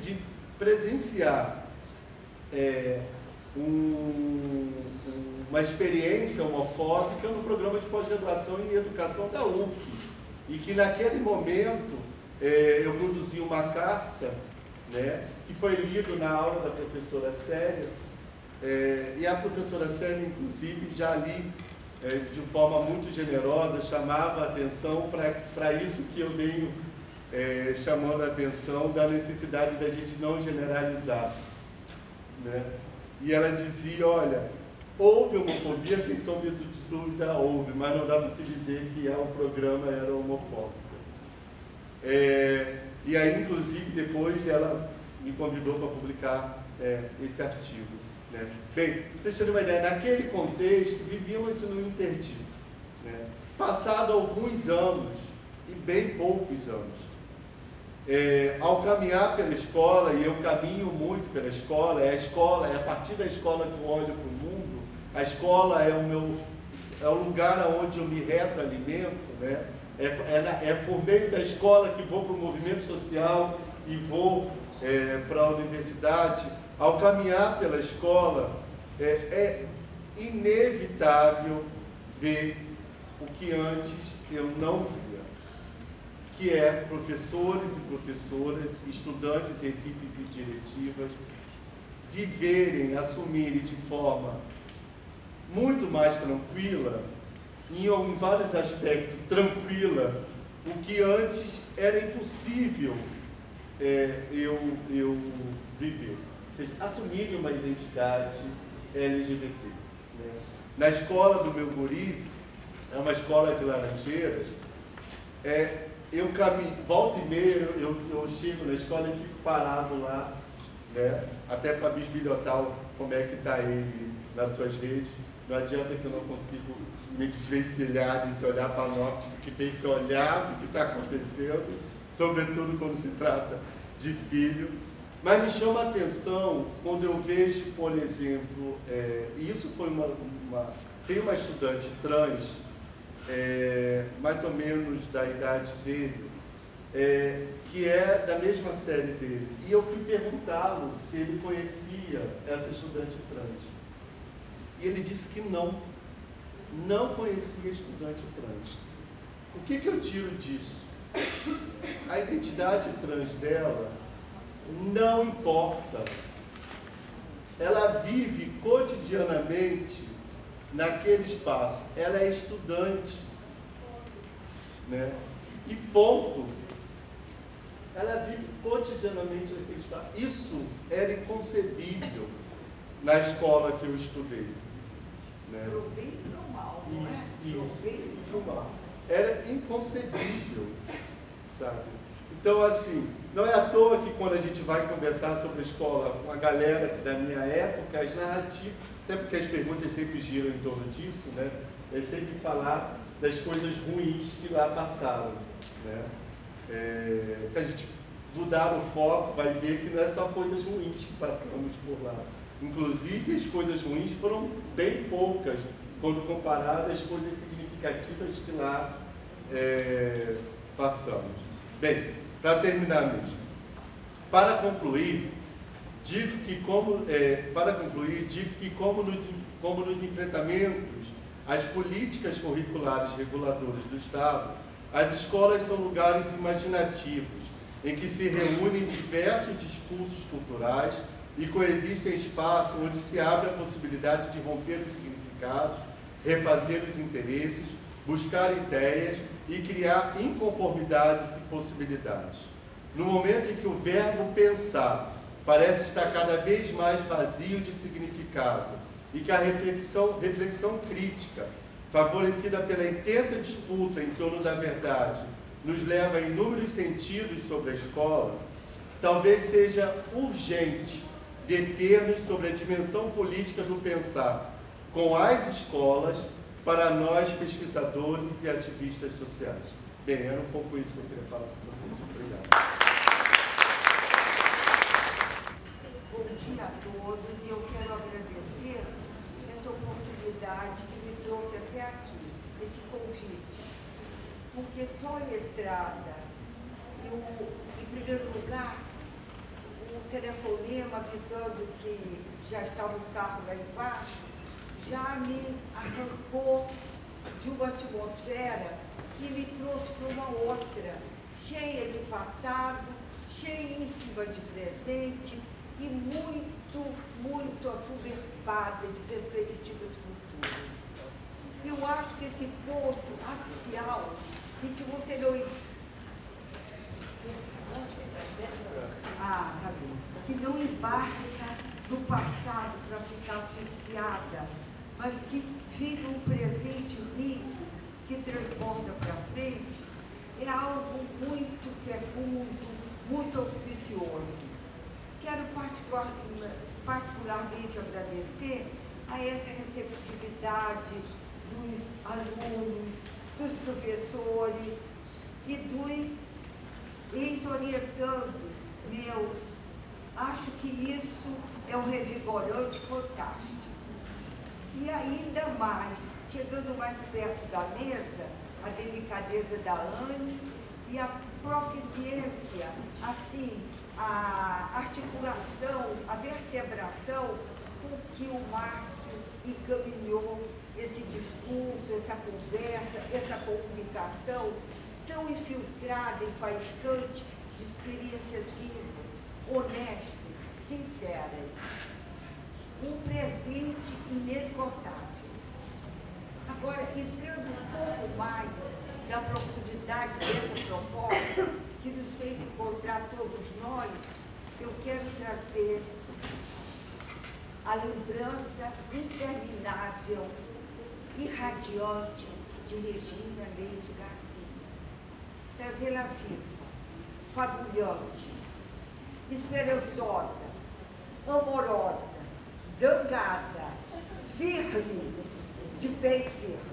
de presenciar uma experiência homofóbica no programa de pós-graduação em educação da UF, e que naquele momento eu produzi uma carta, né, que foi lido na aula da professora Célia, e a professora Célia, inclusive, já ali, de forma muito generosa, chamava a atenção para isso que eu venho chamando a atenção, da necessidade da gente não generalizar, né? E ela dizia, olha, houve homofobia, sem sombra de dúvida houve, mas não dá para se dizer que o programa era homofóbico. E aí, inclusive, depois ela me convidou para publicar esse artigo, né? Bem, para vocês terem uma ideia, naquele contexto, vivíamos no interdito, né? Passado alguns anos, e bem poucos anos, ao caminhar pela escola, e eu caminho muito pela escola, é a partir da escola que eu olho para o mundo, a escola é o lugar onde eu me retroalimento, né? É por meio da escola que vou para o movimento social e vou para a universidade. Ao caminhar pela escola, é inevitável ver o que antes eu não via, que é professores e professoras, estudantes, equipes e diretivas viverem, assumirem de forma muito mais tranquila, em vários aspectos tranquila, o que antes era impossível eu viver. Ou seja, assumirem uma identidade LGBT, né? Na escola do meu guri, é uma escola de Laranjeiras, eu caminho, volta e meia, eu chego na escola e fico parado lá, né? Até para bisbilhotar como é que está ele nas suas redes. Não adianta que eu não consigo me desvencilhar de se olhar para o norte, porque tem que olhar o que está acontecendo, sobretudo quando se trata de filho. Mas me chama a atenção quando eu vejo, por exemplo, e isso foi tem uma estudante trans, mais ou menos da idade dele, que é da mesma série dele. E eu fui perguntá-lo se ele conhecia essa estudante trans. E ele disse que não conhecia estudante trans. O que eu tiro disso? A identidade trans dela não importa. Ela vive cotidianamente naquele espaço. Ela é estudante, né? E ponto. Ela vive cotidianamente naquele espaço. Isso era inconcebível na escola que eu estudei. Né? Pro bem e pro mal, não é? Isso, pro mal. Era inconcebível, sabe? Então, assim, não é à toa que quando a gente vai conversar sobre a escola com a galera da minha época, as narrativas, até porque as perguntas sempre giram em torno disso, né? É sempre falar das coisas ruins que lá passaram, né? Se a gente mudar o foco, vai ver que não é só coisas ruins que passamos por lá. Inclusive, as coisas ruins foram bem poucas, quando comparadas às coisas significativas que lá passamos. Bem, para terminar mesmo, para concluir, digo que como nos enfrentamentos às políticas curriculares reguladoras do Estado, as escolas são lugares imaginativos, em que se reúnem diversos discursos culturais e coexistem espaços onde se abre a possibilidade de romper os significados, refazer os interesses, buscar ideias e criar inconformidades e possibilidades. No momento em que o verbo pensar parece estar cada vez mais vazio de significado e que a reflexão crítica, favorecida pela intensa disputa em torno da verdade, nos leva a inúmeros sentidos sobre a escola, talvez seja urgente deter-nos sobre a dimensão política do pensar com as escolas para nós pesquisadores e ativistas sociais. Bem, era um pouco isso que eu queria falar com vocês. Obrigado. Bom dia a todos e eu quero agradecer essa oportunidade que me trouxe até aqui, esse convite. Porque só a entrada em primeiro lugar, o telefonema avisando que já estava o carro lá embaixo, já me arrancou de uma atmosfera e me trouxe para uma outra, cheia de passado, cheia em cima de presente e muito assoberbada de perspectivas futuras. Eu acho que esse ponto axial em que você que não embarca no passado para ficar asfixiada, mas que vive um presente rico, que transborda para frente, é algo muito fecundo, muito auspicioso. Quero particularmente agradecer a essa receptividade dos alunos, dos professores e dos ex-orientandos meus. Acho que isso é um revigorante fantástico. E ainda mais, chegando mais perto da mesa, a delicadeza da Anne e a proficiência, assim, a articulação, a vertebração com que o Márcio encaminhou esse discurso, essa conversa, essa comunicação tão infiltrada e faiscante de experiências vivas, honestas, sinceras. Um presente inesgotável. Agora, entrando um pouco mais na profundidade dessa proposta, que nos fez encontrar todos nós, eu quero trazer a lembrança interminável e radiante de Regina Leite Garcia. Trazê-la viva, fabulhante, esperançosa, amorosa, zangada, firme, de pés firmes.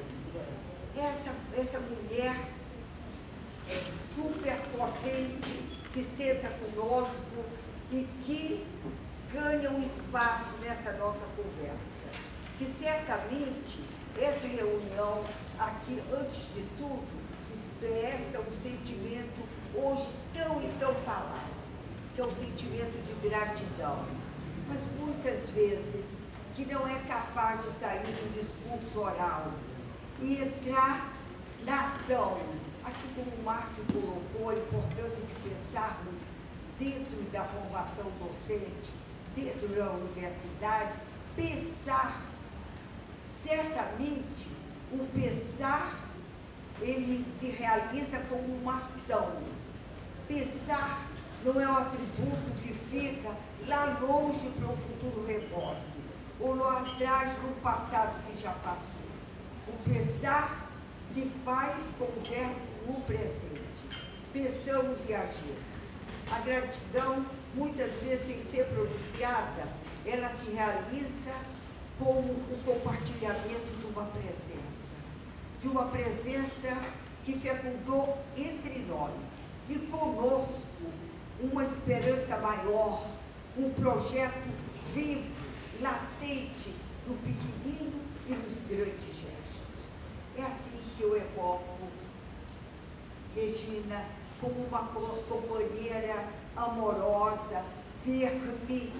Essa mulher super potente que senta conosco e que ganha um espaço nessa nossa conversa. Que certamente essa reunião aqui, antes de tudo, expressa um sentimento hoje tão e tão falado, que é um sentimento de gratidão, mas muitas vezes que não é capaz de sair do discurso oral e entrar na ação, assim como o Márcio colocou a importância de pensarmos dentro da formação docente, dentro da universidade, pensar. Certamente, o pensar, ele se realiza como uma ação. Pensar não é um atributo que fica lá longe para o futuro remoto, ou lá atrás no passado que já passou. O pensar se faz com o verbo no presente. Pensamos e agimos. A gratidão, muitas vezes sem ser pronunciada, ela se realiza como o compartilhamento de uma presença que fecundou entre nós e conosco uma esperança maior, um projeto vivo, latente, no pequenino e nos grandes gestos. É assim que eu evoco Regina como uma companheira amorosa, firme,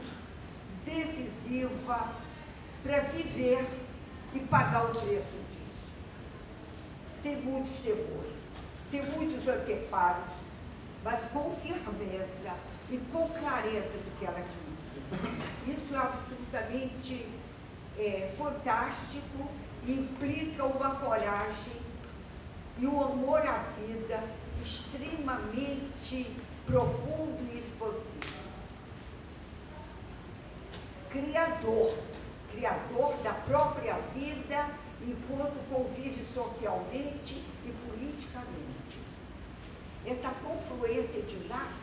decisiva, para viver e pagar o preço disso. Sem muitos temores, sem muitos anteparos, mas com firmeza e com clareza do que ela queria. Isso é absolutamente fantástico e implica uma coragem e um amor à vida extremamente profundo e expansivo. Criador da própria vida enquanto convive socialmente e politicamente. Essa confluência de laços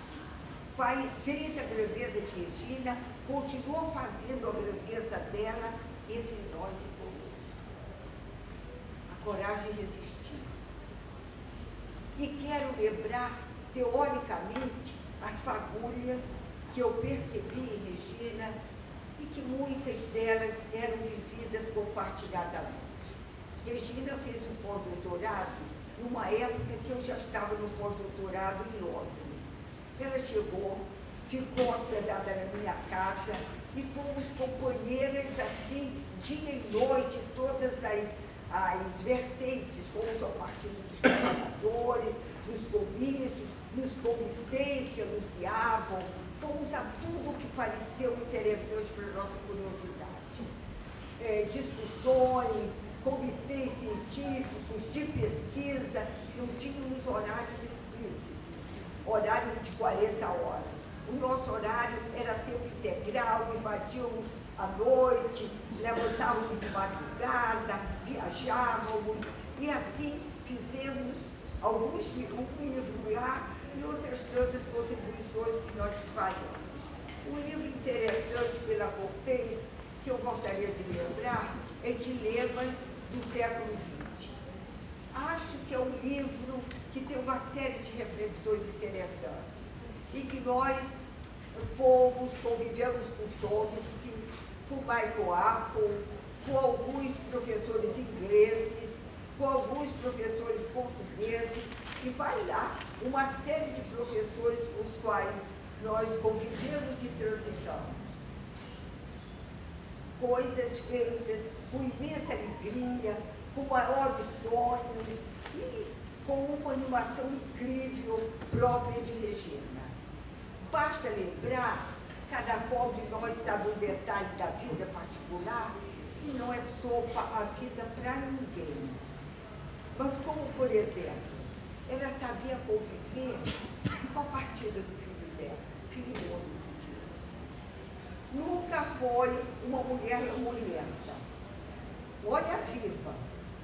fez a grandeza de Regina, continua fazendo a grandeza dela entre nós e conosco. A coragem de resistir. E quero lembrar, teoricamente, as fagulhas que eu percebi em Regina e que muitas delas eram vividas compartilhadamente. Regina fez um pós-doutorado numa época que eu já estava no pós-doutorado em Londres. Ela chegou, ficou hospedada na minha casa e fomos companheiras assim, dia e noite, todas as vertentes. Fomos ao Partido dos Trabalhadores, nos comícios, nos comitês que anunciavam, fomos a tudo que pareceu interessante para a nossa curiosidade. Discussões, comitês científicos, de pesquisa, não tínhamos horários explícitos, horário de 40 horas. O nosso horário era tempo integral, invadíamos à noite, levantávamos de madrugada, viajávamos, e assim fizemos um livro lá e outras tantas contribuições que nós faremos. Um livro interessante pela Cortez, que eu gostaria de lembrar, é Dilemas do século XX. Acho que é um livro que tem uma série de reflexões interessantes e que nós convivemos com Chomsky, com Michael Apple, com alguns professores ingleses, com alguns professores portugueses, e vai lá uma série de professores com os quais nós convivemos e transitamos. Coisas feitas com imensa alegria, com maiores sonhos e com uma animação incrível própria de Regina. Basta lembrar, cada qual de nós sabe um detalhe da vida particular, e não é sopa a vida para ninguém. Mas como, por exemplo, ela sabia conviver com a partida do filho dela, filho único. Nunca foi uma mulher lamurienta. Olha viva,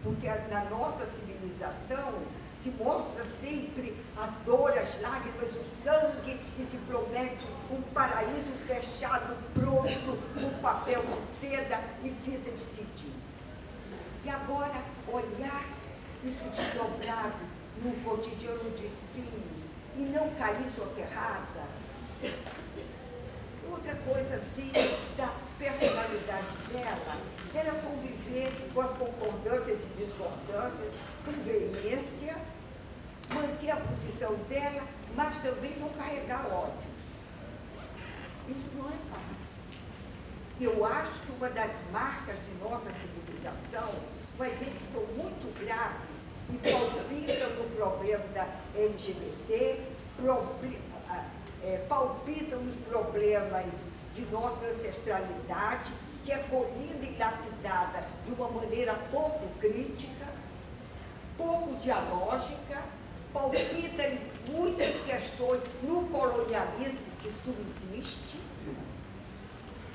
porque na nossa civilização se mostra sempre a dor, as lágrimas, o sangue, e se promete um paraíso fechado, pronto, com papel de seda e fita de cetim. E agora, olhar isso desdobrado no cotidiano de espinhos e não cair soterrada. Outra coisa, assim, da personalidade dela, era conviver com as concordâncias e discordâncias, com veemência, manter a posição dela, mas também não carregar ódio. Isso não é fácil. Eu acho que uma das marcas de nossa civilização, vai ver que são muito graves e palpitam no problema da LGBT, palpitam nos problemas de nossa ancestralidade, que é colhida e lapidada de uma maneira pouco crítica, pouco dialógica, palpita em muitas questões no colonialismo que subsiste,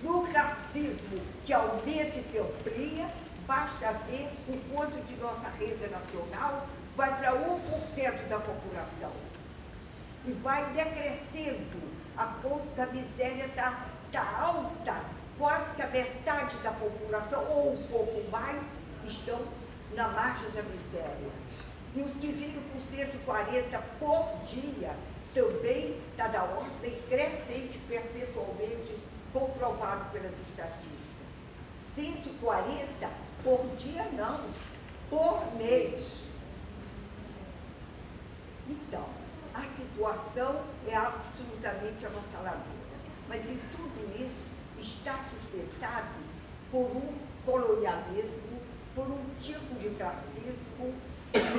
no racismo que aumenta e se amplia. Basta ver o quanto de nossa renda nacional vai para 1% da população e vai decrescendo a ponto da miséria tá alta, quase que a metade da população, ou um pouco mais, estão na margem da miséria. E os que vivem com 140 por dia também está da ordem crescente percentualmente, comprovado pelas estatísticas. 140 por dia não, por mês. Então, a situação é absolutamente avassaladora. Mas em tudo isso está sustentado por um colonialismo, por um tipo de racismo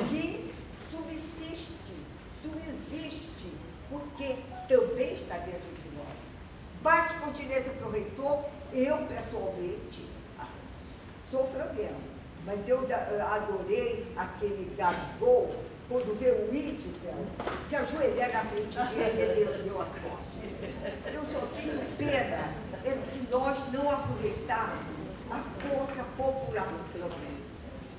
que subsiste, porque também está dentro de nós. Bate continência para o reitor, eu pessoalmente sou flamengo, mas eu adorei aquele Gabigol, quando vê o Witzel, se ajoelhar na frente dele, ele deu as costas. Eu só tenho pena de nós não aproveitarmos a força popular do Flamengo.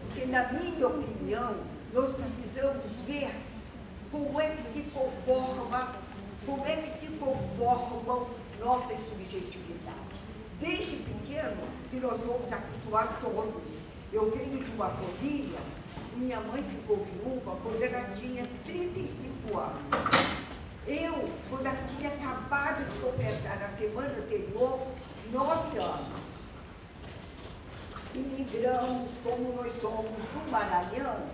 Porque, na minha opinião, nós precisamos ver como é que se conformam nossas subjetividades. Desde pequeno, que nós fomos acostumados todos. Eu venho de uma família, minha mãe ficou viúva quando ela tinha 35 anos. Eu, quando ela tinha acabado de completar na semana anterior, 9 anos. Imigramos, como nós somos do Maranhão,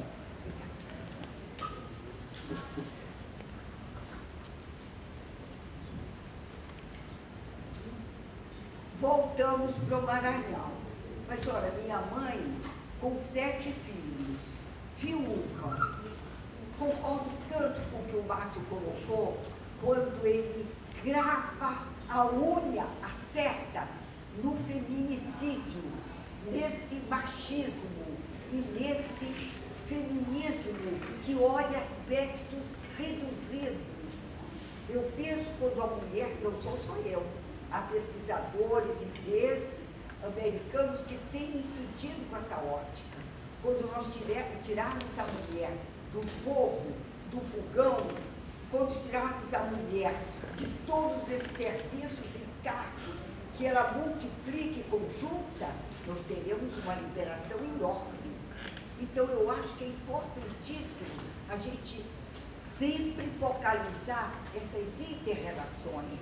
voltamos para o Maranhão. Mas, olha, minha mãe, com 7 filhos, viúva, concordo tanto com o que o Márcio colocou, quando ele grava a unha, a seta, no feminicídio, nesse machismo e nesse feminismo que olha aspectos reduzidos. Eu penso quando a mulher, não sou só eu, há pesquisadores ingleses, americanos que têm incidido com essa ótica. Quando nós tirarmos a mulher do fogo, do fogão, quando tirarmos a mulher de todos esses serviços e cargos, que ela multiplique e conjunta, nós teremos uma liberação enorme. Então, eu acho que é importantíssimo a gente sempre focalizar essas inter-relações.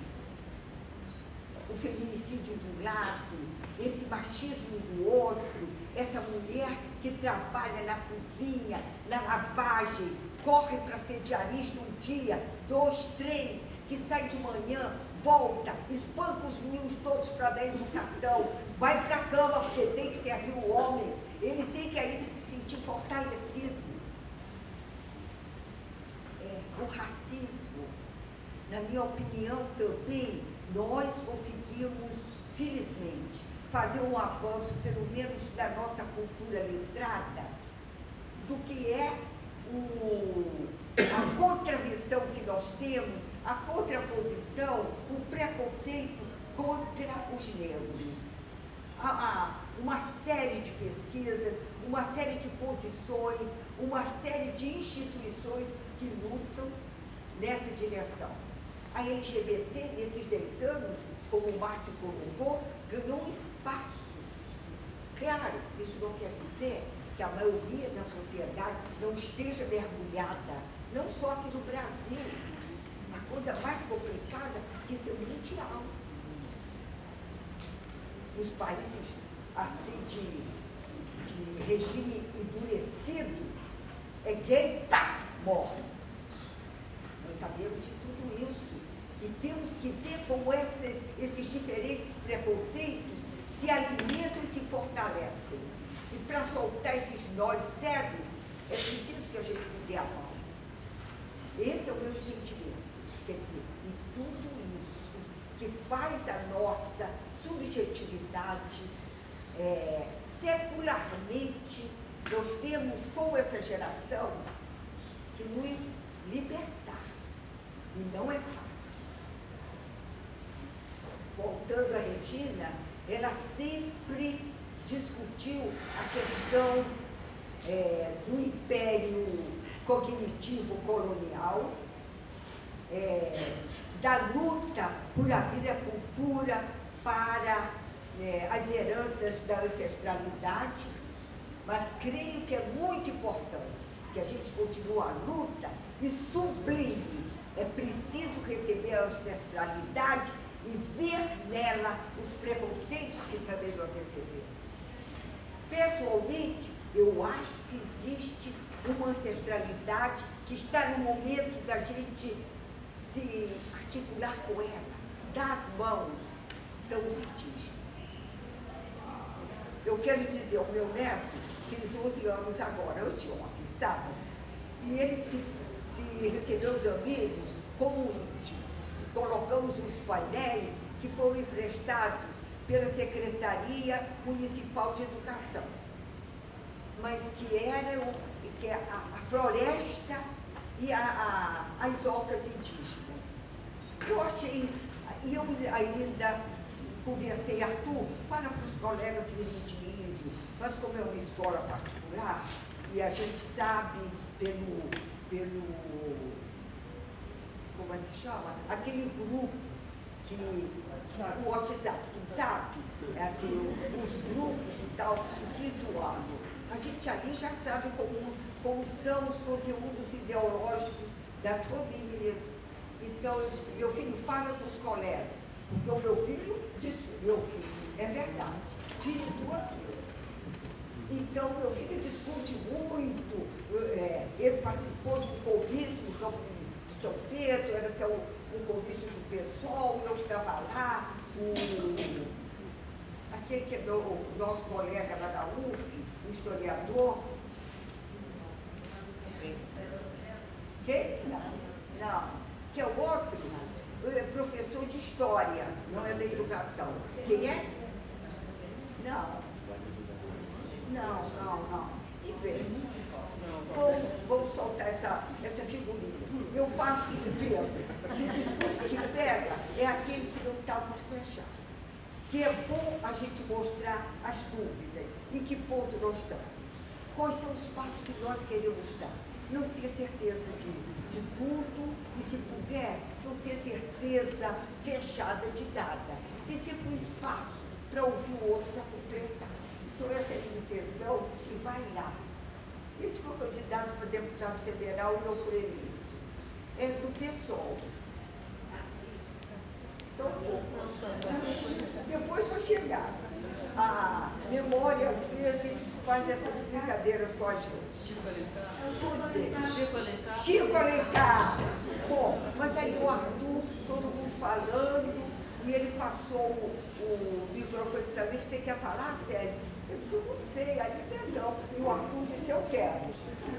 O feminicídio de um lado, esse machismo do outro, essa mulher que trabalha na cozinha, na lavagem, corre para ser diarista um dia, 2, 3, que sai de manhã, volta, espanca os meninos todos para dar educação, vai para a cama porque tem que servir o homem, ele tem que ainda se sentir fortalecido. O racismo, na minha opinião também, nós conseguimos, felizmente, fazer um avanço, pelo menos na nossa cultura letrada, do que é a contravenção que nós temos, a contraposição, o preconceito contra os negros. Há uma série de pesquisas, uma série de posições, uma série de instituições que lutam nessa direção. A LGBT, nesses 10 anos, como o Márcio colocou, ganhou um espaço. Claro, isso não quer dizer que a maioria da sociedade não esteja mergulhada, não só aqui no Brasil. A coisa mais complicada que isso é mundial. Os países assim de regime endurecido, é gay, tá, morre. Nós sabemos de tudo isso. E temos que ver como esses diferentes preconceitos se alimentam e se fortalecem. E para soltar esses nós cegos, é preciso que a gente se dê a mão. Esse é o meu entendimento. Quer dizer, e tudo isso que faz a nossa subjetividade, secularmente, nós temos com essa geração que nos libertar. E não é fácil. Voltando a Regina, ela sempre discutiu a questão do império cognitivo colonial, da luta por abrir a cultura para as heranças da ancestralidade, mas creio que é muito importante que a gente continue a luta e sublime. É preciso receber a ancestralidade e ver nela os preconceitos que também nós recebemos. Pessoalmente, eu acho que existe uma ancestralidade que está no momento da gente se articular com ela, dar as mãos, são os indígenas. Eu quero dizer, o meu neto fez 11 anos agora, anteontem, sábado, e ele se recebeu os amigos como índio. Colocamos os painéis que foram emprestados pela Secretaria Municipal de Educação, mas que eram a floresta e as ocas indígenas. Eu achei, e eu ainda conversei, Arthur, fala para os colegas virem de índio, mas como é uma escola particular, e a gente sabe pelo como é que chama? Aquele grupo que o WhatsApp, tu sabe? Assim, os grupos e tal, do 5º ano. A gente ali já sabe como são os conteúdos ideológicos das famílias. Então, meu filho fala com os colegas, porque o meu filho disse, meu filho, é verdade, filho 2 vezes. Então, meu filho discute muito, ele participou do comício no campo de São Pedro, era até um comício do PSOL, eu estava lá, aquele que é o nosso colega lá da UF, o historiador. Quem? Não. Que é o outro, professor de história, não é da educação. Quem é? Não. E bem, vamos soltar essa figurinha. Eu passo de peso, que o discurso que pega é aquele que não está muito fechado. Que é bom a gente mostrar as dúvidas, em que ponto nós estamos. Quais são os passos que nós queremos dar. Não ter certeza de tudo e, se puder, não ter certeza fechada de nada. Ter sempre um espaço para ouvir o outro, para completar. Então, essa é a minha intenção e vai lá. Esse foi o candidato para deputado federal e não foi eleito. É do PSOL. Então, depois vai chegar. A memória, às vezes, faz essas brincadeiras com a gente. Chico Alencar. Bom, mas aí o Arthur, todo mundo falando, e ele passou o microfone também. Você quer falar, sério? Eu disse, eu não sei, ainda não. E o Arthur disse, eu quero.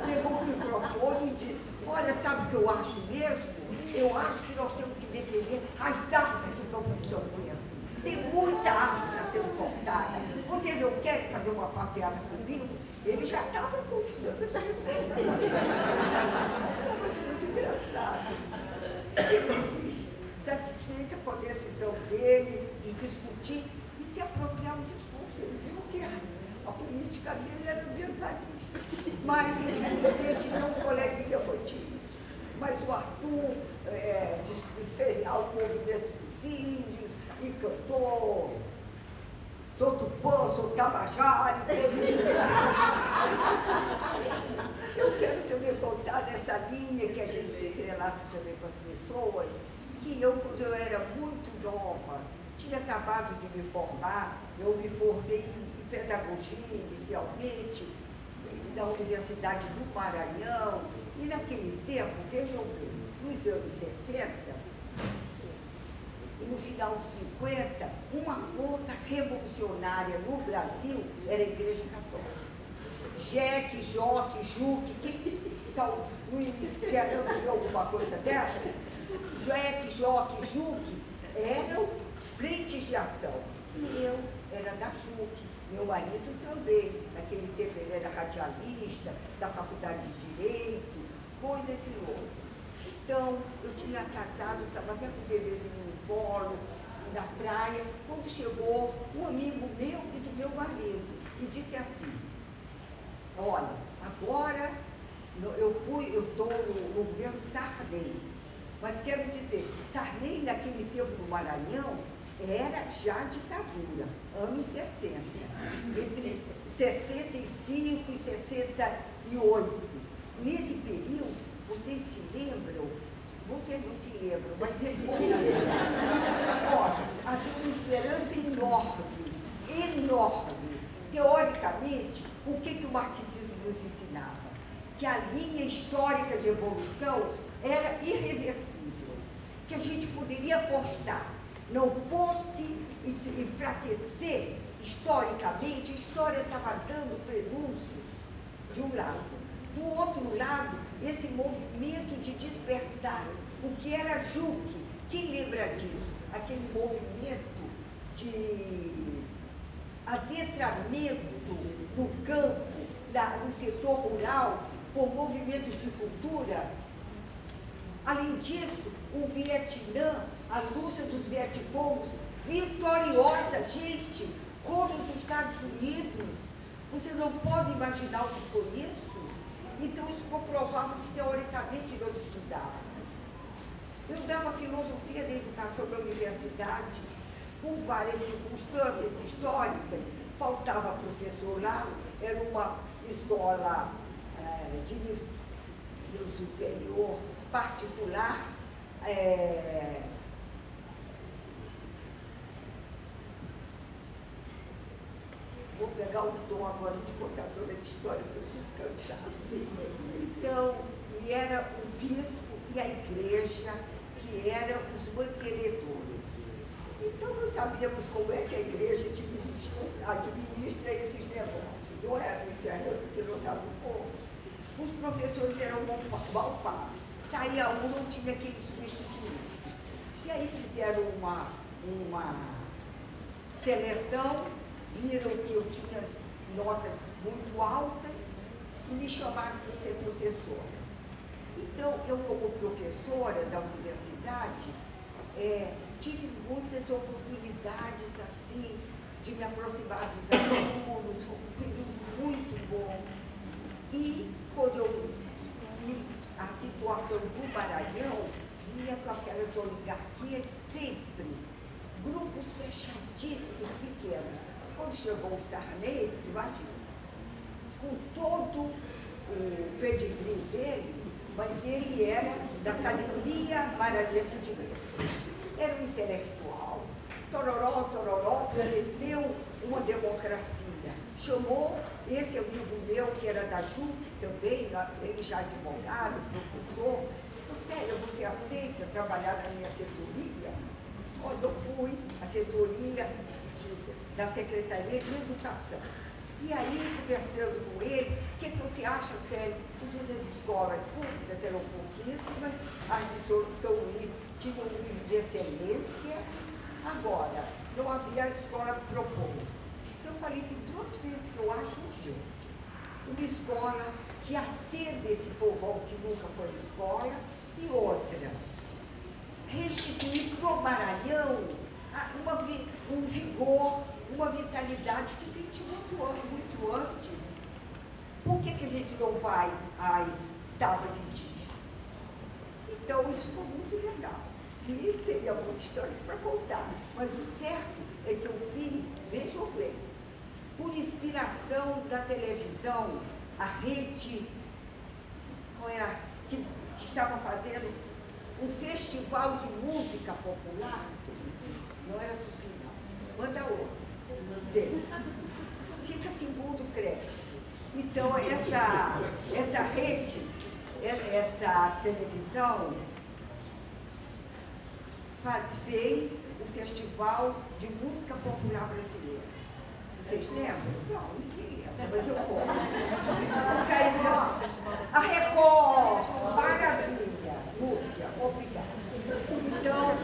Pegou o microfone e disse, olha, sabe o que eu acho mesmo? Eu acho que nós temos que defender as árvores do Campo de São Pedro. Tem muita árvore que está sendo cortada. Você não quer fazer uma passeada comigo? Ele já estava convidando essa receita. Mas muito engraçado. Ele, satisfeita com a decisão dele de discutir e se apropriar um discurso. Ele viu que a política política dele era ambientalista. Mas, infelizmente, meu coleguinha foi tímido. Mas o Arthur fez lá o movimento dos índios e cantou Sou Tupã, sou Tabajara, Eu quero também contar dessa linha que a gente se entrelaça também com as pessoas, que eu, quando eu era muito nova, tinha acabado de me formar, eu me formei em pedagogia inicialmente, na Universidade do Maranhão, e naquele tempo, vejam bem, nos anos 60, e no final dos 50, uma força revolucionária no Brasil era a Igreja Católica. Jeque, Joque, Juque, então, Luiz Fernando viu alguma coisa dessa? Jeque, Joque, Juque eram frentes de ação. E eu era da Juque, meu marido também. Naquele tempo ele era radialista, da Faculdade de Direito, coisas e outras. Então, eu tinha casado, estava até com o bebezinho no colo, na praia, quando chegou um amigo meu e do meu marido, e disse assim, olha, agora eu estou no governo Sarney, mas quero dizer, Sarney naquele tempo no Maranhão era já ditadura, anos 60, entre 65 e 68. Nesse período, vocês se lembram? Vocês não se lembram, mas é bom. Havia uma esperança enorme. Teoricamente, o que o marxismo nos ensinava? Que a linha histórica de evolução era irreversível, que a gente poderia apostar, não fosse enfraquecer historicamente, a história estava dando prenúncios de um lado. Do outro lado, esse movimento de despertar, o que era Juque, quem lembra disso? Aquele movimento de adentramento no campo, no setor rural, por movimentos de cultura. Além disso, o Vietnã, a luta dos Vietcongs, vitoriosa, gente, contra os Estados Unidos. Você não pode imaginar o que foi isso? Então, isso comprovava que, teoricamente, nós estudávamos. Eu dava filosofia da educação na universidade, por várias circunstâncias históricas, faltava professor lá, era uma escola de nível superior, particular, vou pegar o tom agora de contadora de história para eu descansar. Então, e era o bispo e a igreja que eram os mantenedores. Então, nós sabíamos como é que a igreja administra esses negócios. Não era, você não sabe como. Os professores eram mal pagos. Saía um, não tinha quem substituísse. E aí fizeram uma seleção, viram que eu tinha notas muito altas e me chamaram para ser professora. Então, eu como professora da universidade, tive muitas oportunidades assim, de me aproximar dos alunos, foi um período muito bom. E quando eu vi a situação do Maranhão, vinha com aquelas oligarquias sempre, grupos fechadíssimos, pequenos. Quando chegou o Sarney, imagina, com todo o pedigree dele, mas ele era da categoria maranhense de letras. Era um intelectual, tororó, prometeu uma democracia. Chamou esse amigo meu, que era da JUC também, ele já advogado, professor, Célia, você aceita trabalhar na minha assessoria? Quando eu fui, assessoria da Secretaria de Educação. E aí, conversando com ele, o que você acha, Célia? Todas as escolas públicas eram pouquíssimas, as de São Luís tinham um nível de excelência. Agora, não havia escola proposta. Então, eu falei, tem duas coisas que eu acho urgentes. Uma escola que atenda esse povão que nunca foi escola, e outra, restituir para o Maranhão um vigor, uma vitalidade que vem de muito muito antes, por que a gente não vai às tábuas indígenas? Então, isso foi muito legal. E teria muitas histórias para contar. Mas o certo é que eu fiz, vejam bem, por inspiração da televisão, a rede, qual era, que estava fazendo um festival de música popular, não era Tupi, não, manda outro, fica segundo crédito. Então, essa rede, essa televisão, fez o Festival de Música Popular Brasileira. Vocês lembram? Não, ninguém lembra, mas eu vou. A Record, maravilha, Lúcia, obrigada. Então,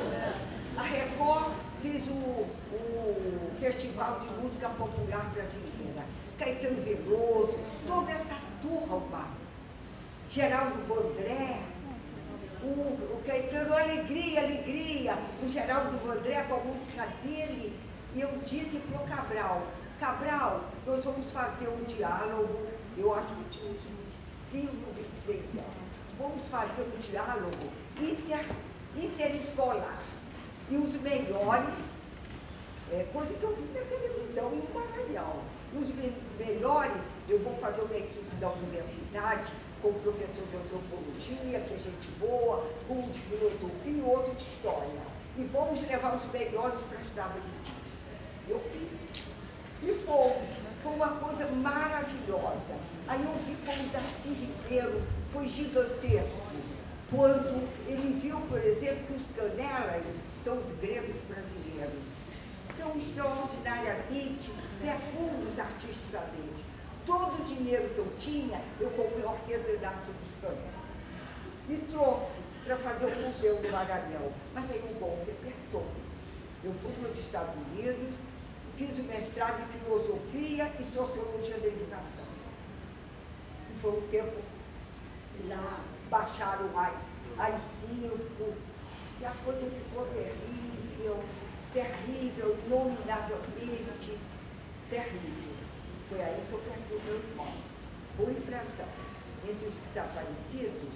a Record fez o Festival de Música Popular Brasileira. Caetano Veloso, toda essa turma, Geraldo Vandré, o Caetano, alegria, alegria, o Geraldo Vandré com a música dele, e eu disse para o Cabral, Cabral, nós vamos fazer um diálogo, eu acho que tinha uns 25, 26 anos, vamos fazer um diálogo interescolar, e os melhores, coisa que eu vi na televisão no Maranhão, e os melhores, eu vou fazer uma equipe da universidade, com o professor de antropologia, que é gente boa, um de filosofia e outro de história. E vamos levar os melhores para as tábuas indígenas. Eu fiz. E foi uma coisa maravilhosa. Aí eu vi como o Darcy Ribeiro foi gigantesco, quando ele viu, por exemplo, que os canelas são os gregos brasileiros. São extraordinariamente fecundos artisticamente. Todo o dinheiro que eu tinha, eu comprei o artesanato dos canelas. E trouxe para fazer o museu do Maranhão. Mas aí o golpe apertou. Eu fui para os Estados Unidos, fiz o mestrado em Filosofia e Sociologia da Educação. E foi um tempo lá, baixaram AI-5, e a coisa ficou terrível, terrível, inominávelmente terrível. Foi aí que eu perdi o meu irmão. Boa infração. Entre os desaparecidos,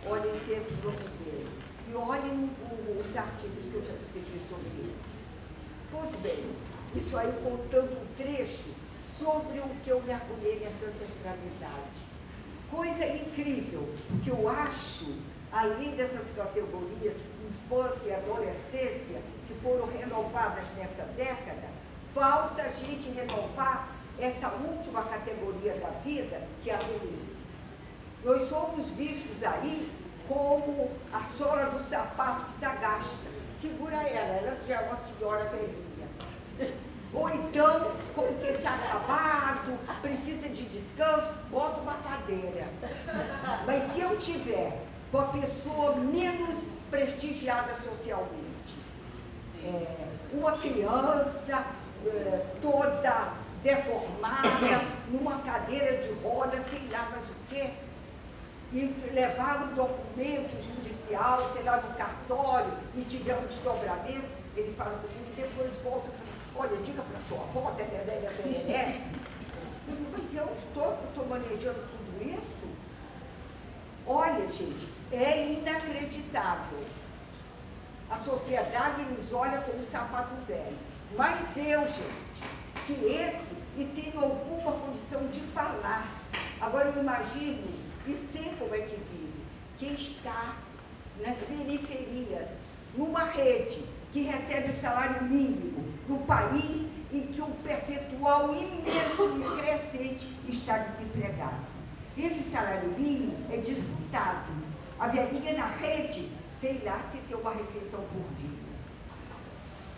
olhem sempre o nome dele. E olhem os artigos que eu já escrevi sobre ele. Pois bem, isso aí contando um trecho sobre o que eu mergulhei nessa ancestralidade. Coisa incrível, que eu acho, além dessas categorias, infância e adolescência, que foram renovadas nessa década, falta a gente renovar essa última categoria da vida, que é a velhice. Nós somos vistos aí como a sola do sapato que está gasta. Segura ela já é uma senhora velhinha. Ou então, como quem está acabado, precisa de descanso, bota uma cadeira. Mas se eu tiver com a pessoa menos prestigiada socialmente, uma criança toda deformada, numa cadeira de roda, sei lá, mas o quê? E levar um documento judicial, sei lá, no cartório, e tiver um desdobramento, ele fala comigo, e depois volta, olha, diga para sua avó, mas eu estou manejando tudo isso? Olha, gente, é inacreditável. A sociedade nos olha como sapato velho. Mas eu, gente, que entro e tenho alguma condição de falar. Agora eu imagino e sei como é que vive. Quem está nas periferias, numa rede que recebe o salário mínimo, no país em que um percentual imenso e crescente está desempregado. Esse salário mínimo é disputado. A velhinha na rede, sei lá se tem uma refeição por dia.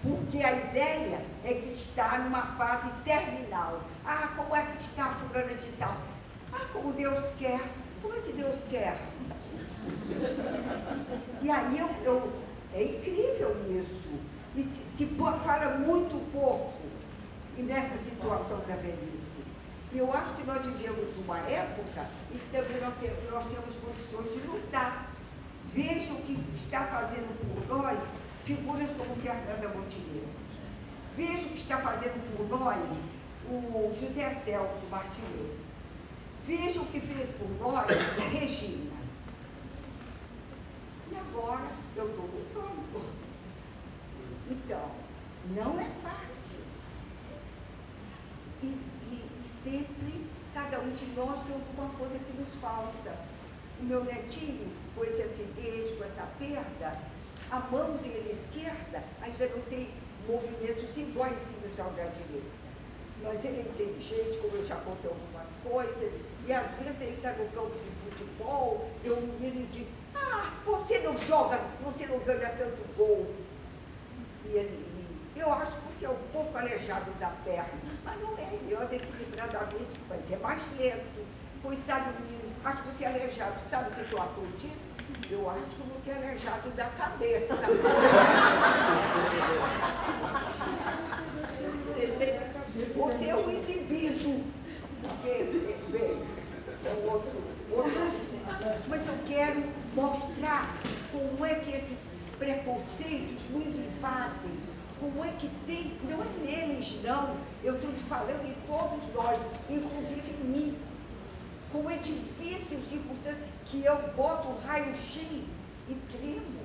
Porque a ideia é que está numa fase terminal. Ah, como é que está a fulana de tal? Ah, como Deus quer. Como é que Deus quer? E aí é incrível isso. E se fala muito pouco nessa situação da velhice. E eu acho que nós vivemos uma época em que também nós temos condições de lutar. Vejam o que está fazendo por nós figuras como Fernanda Montenegro. Veja o que está fazendo por nós o José Celso Martinez. Veja o que fez por nós Regina. E agora eu estou lutando. Então, não é fácil. E sempre, cada um de nós tem alguma coisa que nos falta. O meu netinho, com esse acidente, com essa perda, a mão dele esquerda ainda não tem movimentos iguaizinhos ao da direita. Mas ele é inteligente, como eu já contei algumas coisas, e às vezes ele está no campo de futebol, e o menino diz, você não joga, você não ganha tanto gol. Eu acho que você é um pouco aleijado da perna, mas não é, ele anda equilibradamente, mas é mais lento. Pois sabe, menino, acho que você é aleijado, sabe o que o ator diz? Eu acho que você é aleijado da cabeça. Você é um exibido, porque, bem, esse é outro. Mas eu quero mostrar como é que esses preconceitos nos invadem, como é que tem, não é neles não, eu estou te falando em todos nós, inclusive em mim. Como é difícil, circunstância, que eu boto o raio-x e tremo.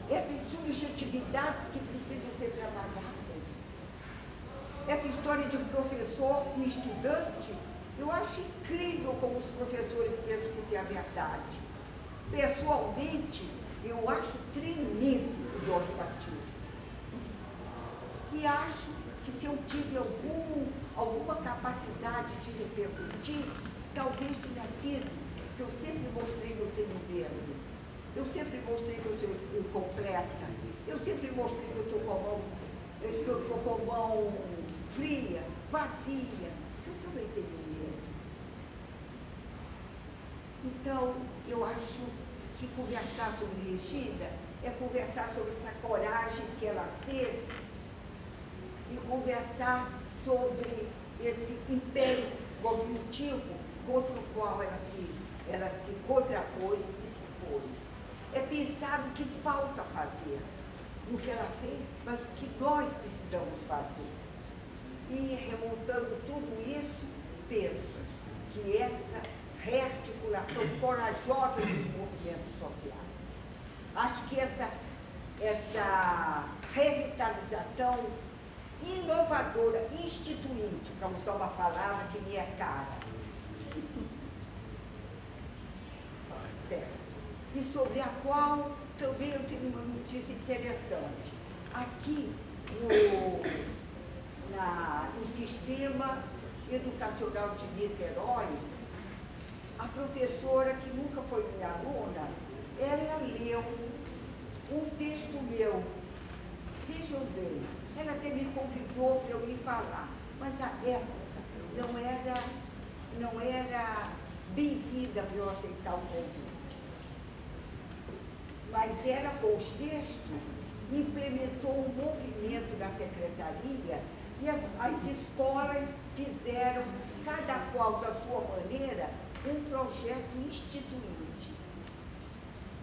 Essas subjetividades que precisam ser trabalhadas. Essa história de professor e estudante, eu acho incrível como os professores pensam que tem a verdade. Pessoalmente, eu acho tremendo o Dom Batista. E acho que se eu tive alguma capacidade de repercutir, talvez tenha sido que eu sempre mostrei que eu tenho medo. Eu sempre mostrei que eu sou incompleta. Eu sempre mostrei que eu estou com a mão fria, vazia. Eu também tenho medo. Então, eu acho que conversar sobre Regina é conversar sobre essa coragem que ela teve e conversar sobre esse império cognitivo contra o qual ela se contrapôs e se pôs. É pensar o que falta fazer, no que ela fez, mas o que nós precisamos fazer. E remontando tudo isso, penso que essa rearticulação corajosa dos movimentos sociais, acho que essa revitalização inovadora, instituinte, para usar uma palavra que me é cara. Certo. E sobre a qual também eu tenho uma notícia interessante. Aqui no sistema educacional de Niterói, a professora, que nunca foi minha aluna, ela leu um texto meu. Vejam bem, ela até me convidou para eu ir falar, mas a época não era bem-vinda para eu aceitar o convite. Mas ela, com os textos, implementou um movimento na secretaria e as escolas fizeram, cada qual da sua maneira, um projeto instituinte,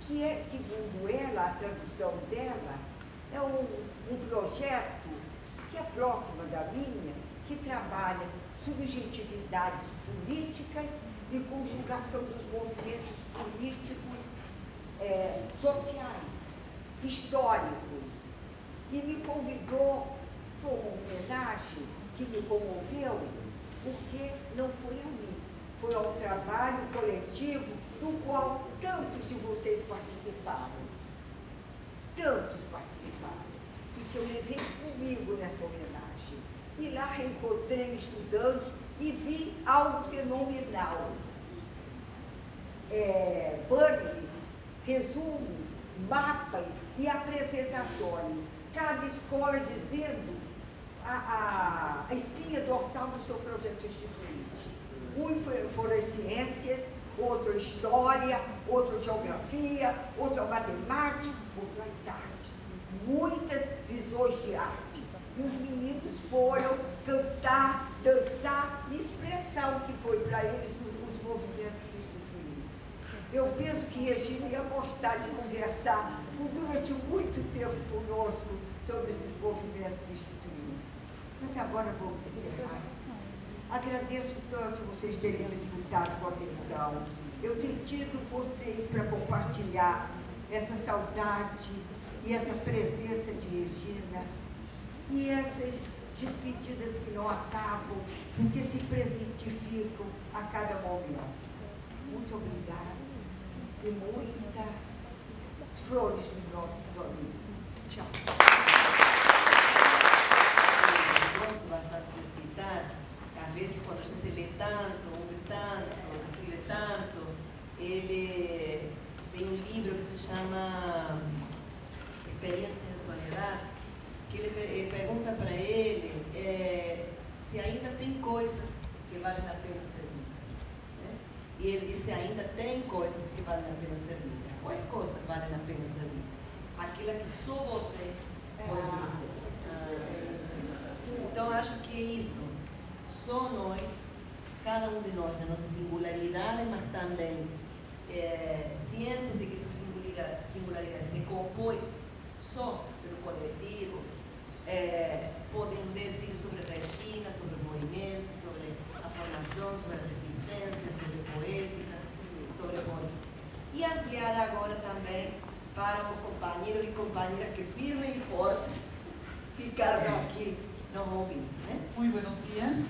que é, segundo ela, a tradução dela, é um projeto que é próximo da minha, que trabalha subjetividades políticas e conjugação dos movimentos políticos sociais, históricos. E me convidou para uma homenagem que me comoveu, porque não foi a mim, foi ao trabalho coletivo do qual tantos de vocês participaram. Tantos participaram, e que eu levei comigo nessa homenagem. E lá reencontrei estudantes e vi algo fenomenal. Banners, resumos, mapas e apresentações. Cada escola dizendo a espinha dorsal do seu projeto instituinte. Um foram as ciências, outro história, outro geografia, outro matemática, outro as artes. Muitas visões de arte. E os meninos foram cantar, dançar e expressar o que foi para eles os movimentos instituintes. Eu penso que Regina ia gostar de conversar durante muito tempo conosco sobre esses movimentos instituintes. Mas agora vamos encerrar. Agradeço tanto vocês terem me escutado com atenção. Eu tenho tido vocês para compartilhar essa saudade e essa presença de Regina e essas despedidas que não acabam, porque se presentificam a cada momento. Muito obrigada e muitas flores nos nossos caminhos. Tchau. Eu gosto bastante de citar, às vezes quando a gente lê tanto, ouve tanto, escreve tanto, ele tem um livro que se chama Experiência em Soledade, que ele pergunta para ele se ainda tem coisas que valem a pena ser ditas. Né? E ele disse, ainda tem coisas que valem a pena ser ditas. Quais coisas valem a pena ser ditas? Aquela que só você pode dizer. Então, acho que é isso. Só nós, cada um de nós, na nossa singularidade, mas também ciente de que essa singularidade se compõe só pelo coletivo, podemos dizer sobre a Regina, sobre o movimento, sobre a formação, sobre a resistência, sobre poéticas, sobre a política. E ampliar agora também para os companheiros e companheiras que firme e forte ficaram aqui nos ouvindo. ¿Eh? Muy buenos días.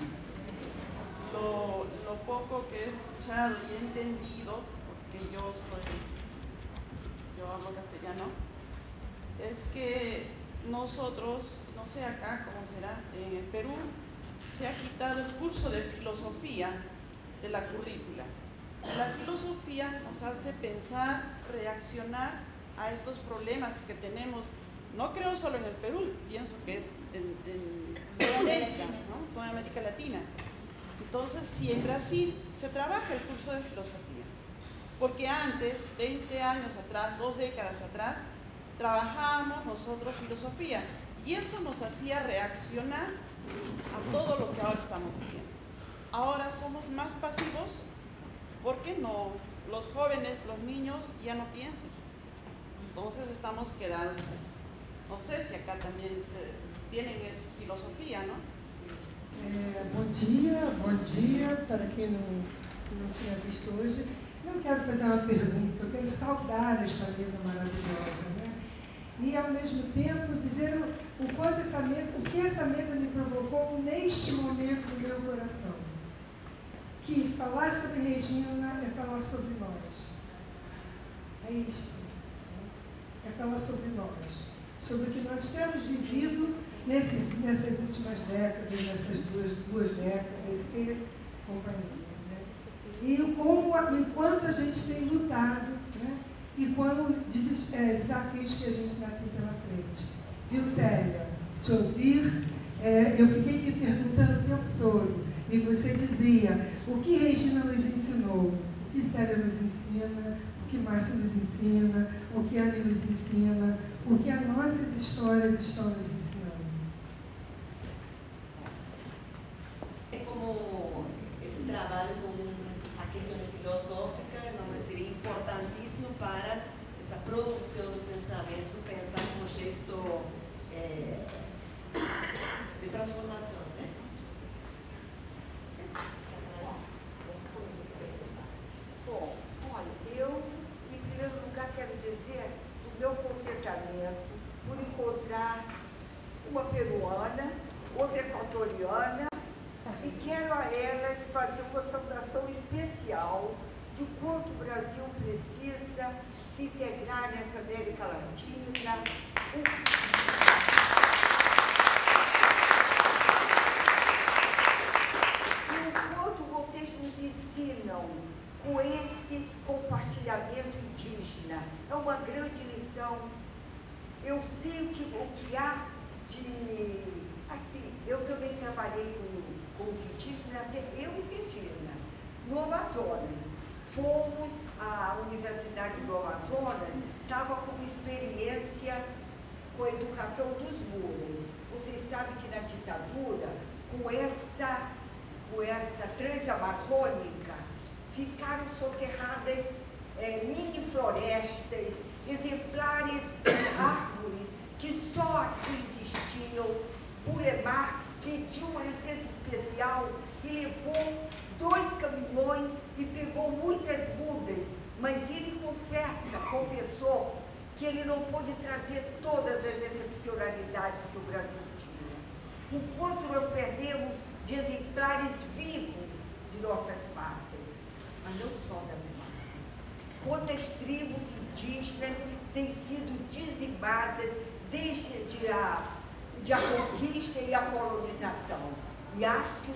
Lo poco que he escuchado y he entendido, porque yo hablo castellano, es que nosotros, no sé acá cómo será, en el Perú se ha quitado el curso de filosofía de la currícula. La filosofía nos hace pensar, reaccionar a estos problemas que tenemos, no creo solo en el Perú, pienso que es en toda América, ¿no? Toda América Latina. Entonces, si en Brasil se trabaja el curso de filosofía, porque antes, 20 años atrás, 2 décadas atrás, trabajábamos nosotros filosofía y eso nos hacía reaccionar a todo lo que ahora estamos viviendo. Ahora somos más pasivos porque no, los jóvenes, los niños ya no piensan. Entonces estamos quedados. No sé si acá también tienen filosofía, ¿no? Bom dia para quem não tinha visto hoje. Eu quero fazer uma pergunta, eu quero saudar esta mesa maravilhosa, né? E ao mesmo tempo dizer o quanto essa mesa, o que essa mesa me provocou neste momento no meu coração. Que falar sobre Regina é falar sobre nós. É isso. É falar sobre nós. Sobre o que nós temos vivido nessas últimas décadas, nessas duas décadas e companhia. Né? E enquanto a gente tem lutado, né? E quando desafios que a gente está aqui pela frente. Viu, Célia? Te ouvir, eu fiquei me perguntando o tempo todo. E você dizia, o que Regina nos ensinou? O que Célia nos ensina? O que Márcio nos ensina? O que Anne nos ensina? O que as nossas histórias estão nos ensinando? É como esse trabalho com a questão filosófica não seria importantíssimo para essa produção do pensamento, pensar como gesto de transformação. Né? Bom, olha, eu, em primeiro lugar, quero dizer do meu contentamento por encontrar uma peruana, outra equatoriana, e quero a elas fazer uma saudação especial de quanto o Brasil precisa se integrar nessa América Latina. E o quanto vocês nos ensinam com esse compartilhamento indígena. É uma grande lição. Eu sei o que há de... Assim, eu também trabalhei com os indígenas, até eu e Regina, no Amazonas. Fomos à Universidade do Amazonas, estava com experiência com a educação dos muras. Vocês sabem que na ditadura, com essa transamazônica, ficaram soterradas mini florestas, exemplares de árvores que só aqui existiam, bulemarques pediu uma licença especial e levou 2 caminhões e pegou muitas mudas, mas ele confessou que ele não pôde trazer todas as excepcionalidades que o Brasil tinha. O quanto nós perdemos de exemplares vivos de nossas matas, mas não só das matas. Quantas tribos indígenas têm sido dizimadas desde a conquista e a colonização. E acho que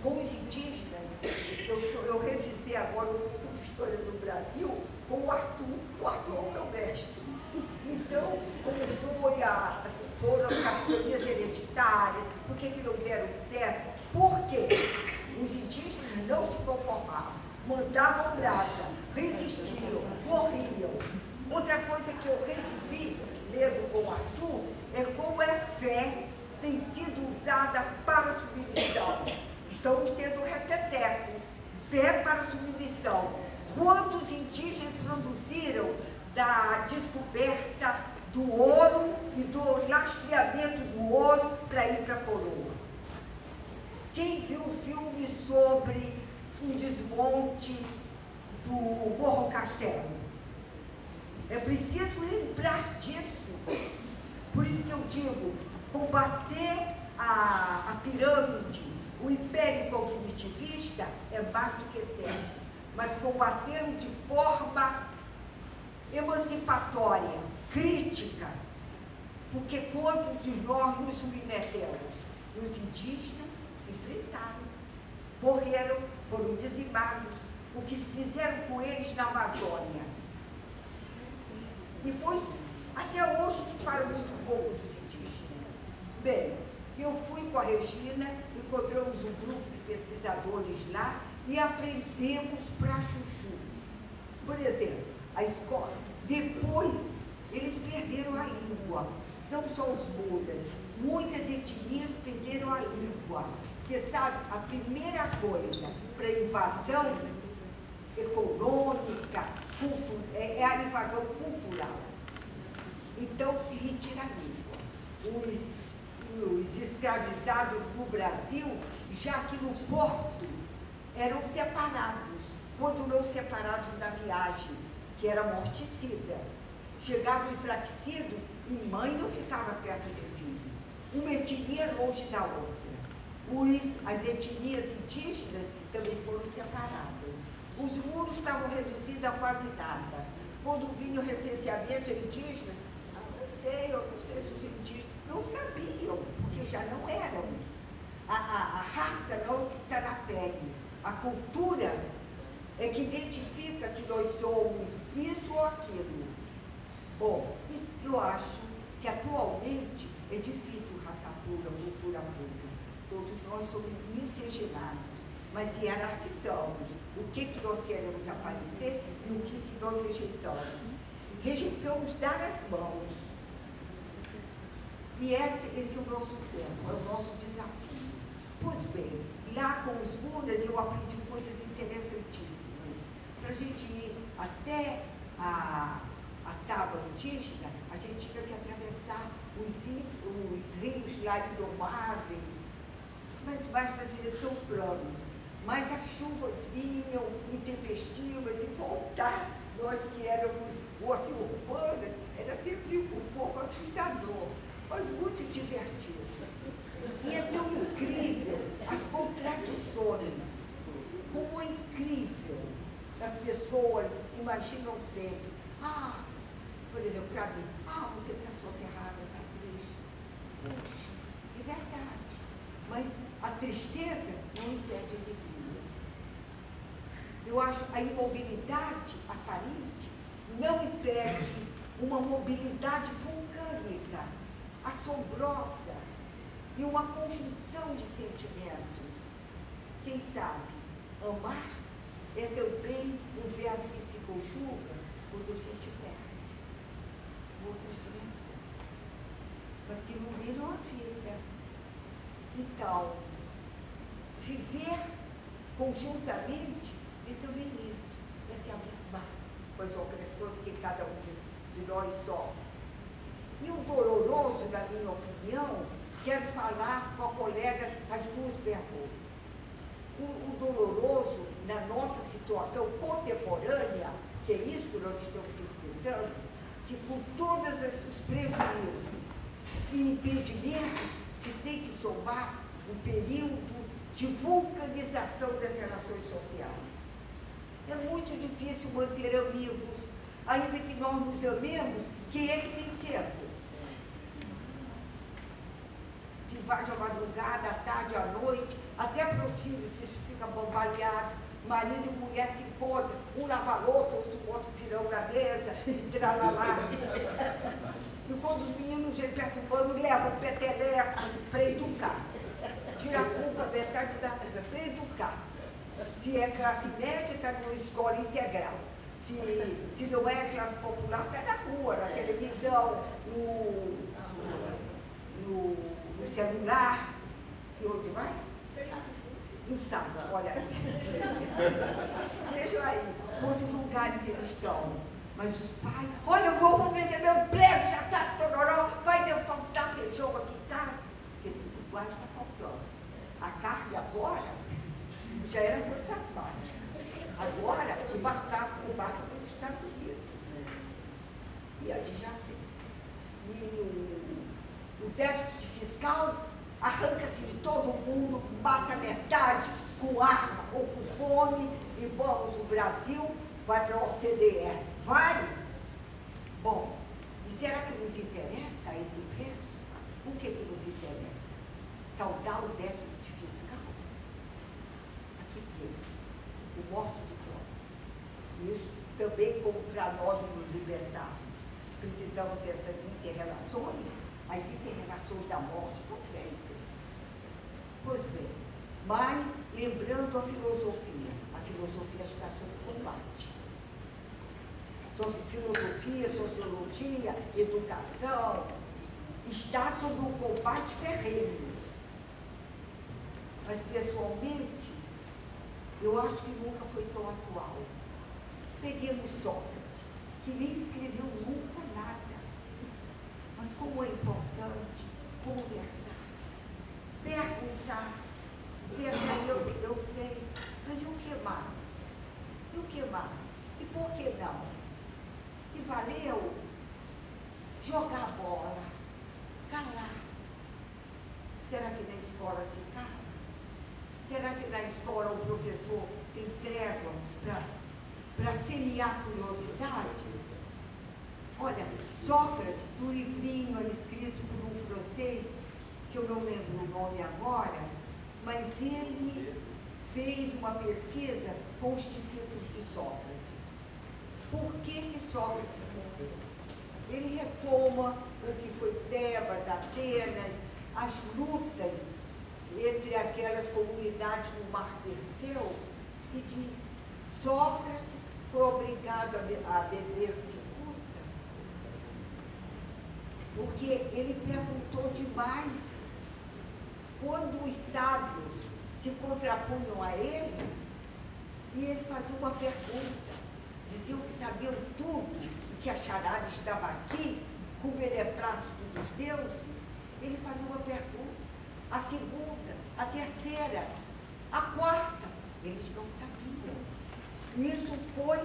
com os indígenas, eu revisei agora um pouco de história do Brasil com o Arthur. O Arthur é o meu mestre. Então, como foram as capitanias hereditárias, por que não deram certo? Porque os indígenas não se conformavam, mandavam brasa, resistiam, morriam. Outra coisa que eu revivi, lendo com o Arthur, é como a fé tem sido usada para submissão. Estamos tendo um repeteco, fé para submissão. Quantos indígenas produziram da descoberta do ouro e do lastreamento do ouro para ir para a coroa? Quem viu o filme sobre um desmonte do Morro Castelo? É preciso lembrar disso. Por isso que eu digo, combater a pirâmide, o império cognitivista é mais do que certo, mas combatê-lo de forma emancipatória, crítica, porque quantos de nós nos submetemos? E os indígenas enfrentaram, morreram, foram dizimados, o que fizeram com eles na Amazônia. E foi, até hoje se fala muito pouco dos indígenas. Bem, eu fui com a Regina, encontramos um grupo de pesquisadores lá e aprendemos para chuchu. Por exemplo, a escola. Depois, eles perderam a língua. Não só os mudas, muitas etnias perderam a língua. Porque, sabe, a primeira coisa para invasão econômica, é a invasão cultural. Então, se retira a língua. Os escravizados no Brasil, já que no porto, eram separados, quando não separados da viagem, que era morticida. Chegavam enfraquecidos e mãe não ficava perto de filho. Uma etnia longe da outra. As etnias indígenas também foram separadas. Os muros estavam reduzidos a quase nada. Quando vinha o recenseamento indígena, eu não sei se os indígenas não sabiam, porque já não eram. A raça não é o que está na pele. A cultura é que identifica se nós somos isso ou aquilo. Bom, eu acho que atualmente é difícil raça pura, cultura pura. Todos nós somos miscigenados, mas hierarquizamos o que nós queremos aparecer e o que nós rejeitamos. Rejeitamos dar as mãos. E esse é o nosso tempo, é o nosso desafio. Pois bem, lá com os mudas eu aprendi coisas interessantíssimas. Para a gente ir até a tábua indígena, a gente tinha que atravessar os rios lá indomáveis, mas mais das vezes são planos. Mas as chuvas vinham intempestivas e voltar, nós que éramos assim, urbanas, era sempre um pouco assustador, mas muito divertido. E é tão incrível as contradições, como é incrível. As pessoas imaginam sempre, por exemplo, para mim, você está soterrada, está triste. Puxa, é verdade. Mas a tristeza não impede a alegria. Eu acho a imobilidade aparente não impede uma mobilidade vulcânica, assombrosa, e uma conjunção de sentimentos. Quem sabe, amar é também um verbo que se conjuga quando a gente perde outras dimensões, mas que iluminam a vida. Então, viver conjuntamente é também isso, é se abismar com as opressões que cada um de nós sofre. E o doloroso, na minha opinião, quero falar com a colega as duas perguntas. O doloroso na nossa situação contemporânea, que é isso que nós estamos enfrentando, que com todos os prejuízos e impedimentos se tem que somar um período de vulcanização das relações sociais. É muito difícil manter amigos, ainda que nós nos amemos, quem é que tem tempo? Se invade a madrugada, à tarde, à noite, até para os filhos isso fica bombaleado. Marido e mulher se encontram, um lava a louça, outro bota o pirão na mesa, e tralalá. E quando os meninos vêm perturbando, levam o peteleco para educar. Tira a culpa, metade da culpa, para educar. Se é classe média, está numa escola integral. Se não é classe popular, está na rua, na televisão, no celular. E onde mais? No sábado, olha aí. Veja aí, quantos lugares eles estão. Mas os pais, olha, eu vou vender meu emprego, já sabe, tororó, vai faltar feijão aqui em casa. Porque tudo mais está faltando. A carne agora já era fantasmática. Agora, embarcar para os Estados Unidos. E adjacências. E o déficit fiscal arranca-se de todo mundo, mata metade com arma ou com fome, e vamos, o Brasil vai para a OCDE. Vai? Bom, e será que nos interessa esse preço? O que nos interessa? Saldar o déficit fiscal? A que preço? O morte de pobres. Isso também, como para nós nos libertarmos, precisamos dessas inter-relações. As inter-relações da morte estão feitas. Pois bem, mas lembrando a filosofia está sob combate. Filosofia, sociologia, educação, está sob um combate ferrenho. Mas, pessoalmente, eu acho que nunca foi tão atual. Peguemos Sócrates, que nem escreveu nunca nada. Mas como é importante conversar, perguntar, dizer assim, eu sei, mas e o que mais? E o que mais? E por que não? E valeu jogar bola, calar. Será que na escola se cala? Será que na escola o professor tem trevas para semear curiosidades? Olha, Sócrates, no livrinho escrito por um francês, que eu não lembro o nome agora, mas ele fez uma pesquisa com os discípulos de Sócrates. Por que Sócrates morreu? Ele retoma o que foi Tebas, Atenas, as lutas entre aquelas comunidades no Mar Perseu, e diz, Sócrates foi obrigado a beber cicuta, porque ele perguntou demais. Quando os sábios se contrapunham a ele, e ele fazia uma pergunta, diziam que sabiam tudo, que a charada estava aqui, como ele é plácido dos deuses, ele fazia uma pergunta, a segunda, a terceira, a quarta, eles não sabiam. E isso foi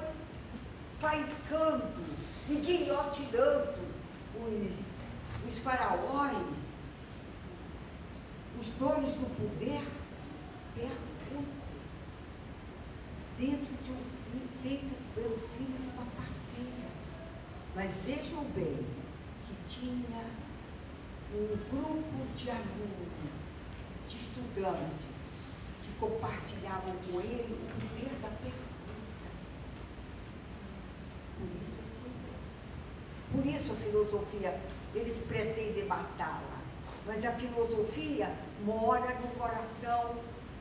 faiscando e guilhotinando os faraós, os donos do poder, perguntas dentro de feitas pelo filho de uma parteira. Mas vejam bem que tinha um grupo de alunos, de estudantes, que compartilhavam com ele o poder da pergunta. Por isso a filosofia, eles pretendem matá-la. Mas a filosofia mora no coração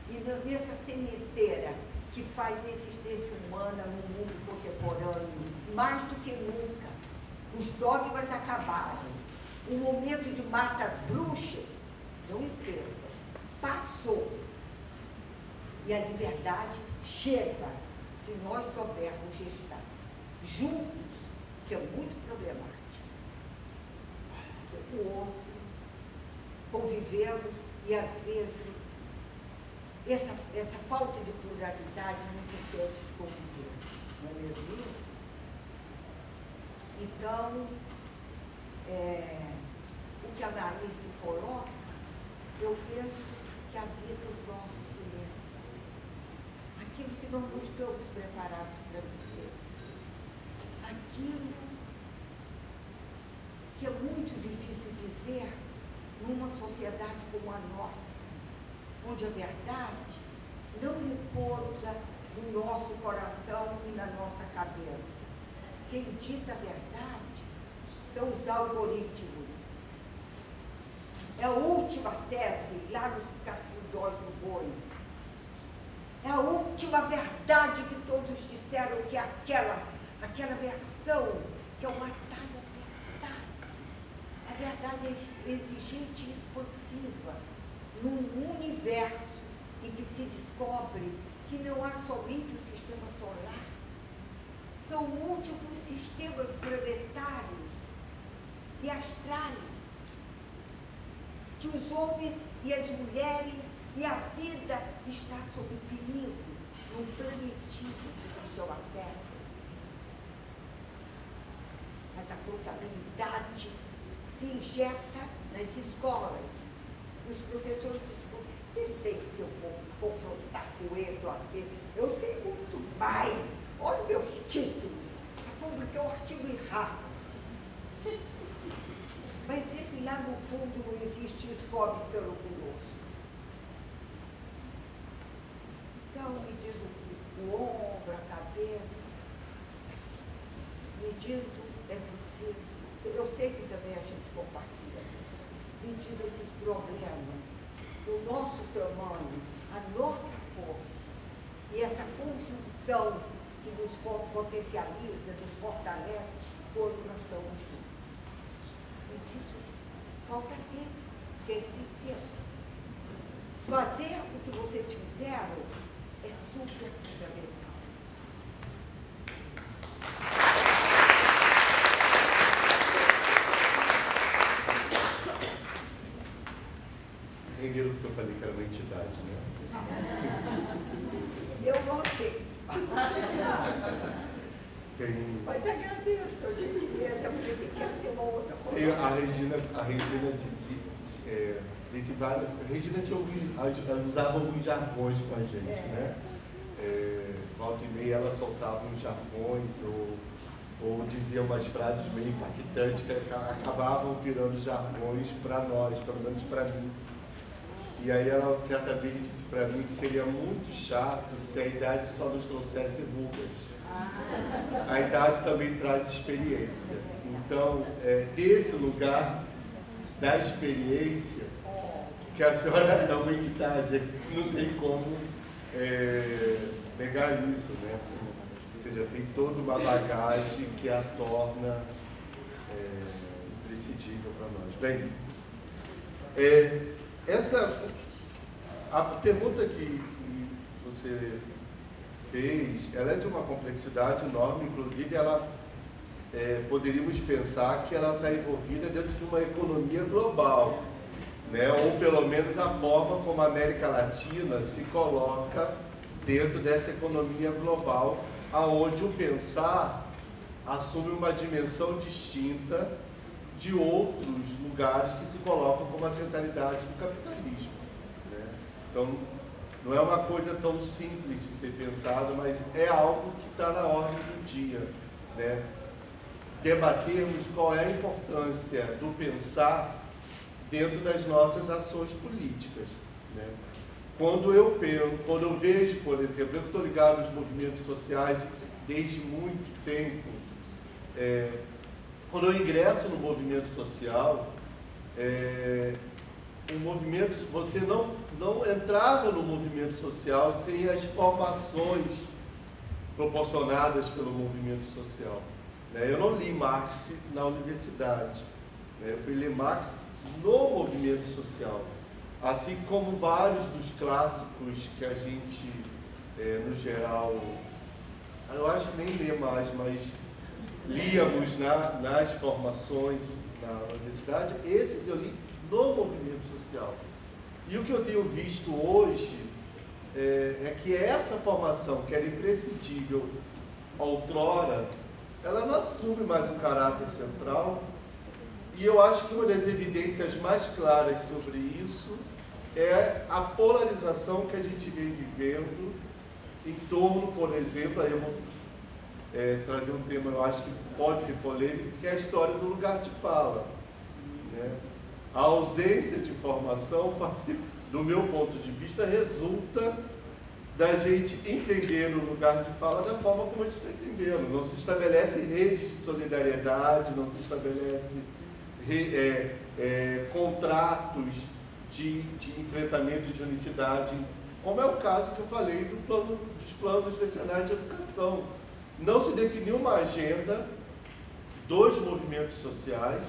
e nessa sementeira que faz a existência humana no mundo contemporâneo, mais do que nunca. Os dogmas acabaram. O momento de mata as bruxas, não esqueçam, passou. E a liberdade chega, se nós soubermos gestar. Juntos, que é muito problemático. O outro convivemos e, às vezes, essa falta de pluralidade nos impede de conviver, não é mesmo isso? Então, o que a Analice coloca, eu penso que habita os nossos silêncios. Aquilo que nós não estamos preparados para dizer. Aquilo que é muito difícil dizer numa sociedade como a nossa, onde a verdade não repousa no nosso coração e na nossa cabeça. Quem dita a verdade são os algoritmos. É a última tese lá nos cafundós do boi. É a última verdade que todos disseram que é aquela versão que é uma atalho verdade. A verdade é exigente e expansiva num universo em que se descobre que não há somente o sistema solar. São múltiplos sistemas planetários e astrais que os homens e as mulheres e a vida está sob perigo num planetinho que se chama Terra. Mas a contabilidade se injeta nas escolas. E os professores descobrem que ele tem que ser confrontar com esse ou aquele. Eu sei muito mais. Olha meus títulos. Eu publiquei um artigo errado. Mas esse lá no fundo não existe isso habitando conosco. Então, medindo o ombro, a cabeça, medindo é possível. Eu sei que também a gente compartilha isso. Medindo esses problemas, o nosso tamanho, a nossa força e essa conjunção que nos potencializa, nos fortalece quando nós estamos juntos. Mas isso falta tempo, tem que ter tempo. Fazer o que vocês fizeram é super fundamental. Entenderam que eu falei que era uma entidade, né? Eu não sei. Mas agradeço a gentileza, porque você quer ter uma outra coisa. A Regina dizia, a Regina usava alguns jargões com a gente, né? Volta e meia ela soltava uns jargões ou dizia umas frases meio impactantes que acabavam virando jargões para nós, pelo menos para mim. E aí ela certa vez disse para mim que seria muito chato se a idade só nos trouxesse rugas. A idade também traz experiência. Então, desse lugar da experiência, que a senhora é uma entidade, não tem como negar isso, né? Ou seja, tem toda uma bagagem que a torna imprescindível para nós. Bem, a pergunta que você fez, ela é de uma complexidade enorme, inclusive poderíamos pensar que ela está envolvida dentro de uma economia global, né? Ou pelo menos a forma como a América Latina se coloca dentro dessa economia global, aonde o pensar assume uma dimensão distinta de outros lugares que se colocam como a centralidade do capitalismo, né? Então, não é uma coisa tão simples de ser pensada, mas é algo que está na ordem do dia, né? Debatermos qual é a importância do pensar dentro das nossas ações políticas, né? Quando eu vejo, por exemplo, eu que estou ligado aos movimentos sociais desde muito tempo, quando eu ingresso no movimento social, você não entrava no movimento social sem as formações proporcionadas pelo movimento social, né? Eu não li Marx na universidade, né? Eu fui ler Marx no movimento social, assim como vários dos clássicos que a gente, no geral, eu acho que nem lê mais, mas líamos nas formações na universidade, esses eu li no movimento social. E o que eu tenho visto hoje é que essa formação, que era imprescindível outrora, ela não assume mais um caráter central. E eu acho que uma das evidências mais claras sobre isso é a polarização que a gente vem vivendo em torno, por exemplo, aí eu vou trazer um tema, eu acho que pode ser polêmico, que é a história do lugar de fala, né? A ausência de formação, do meu ponto de vista, resulta da gente entender o lugar de fala da forma como a gente está entendendo. Não se estabelece redes de solidariedade, não se estabelece contratos de enfrentamento de unicidade, como é o caso que eu falei dos planos decenais de educação. Não se definiu uma agenda dos movimentos sociais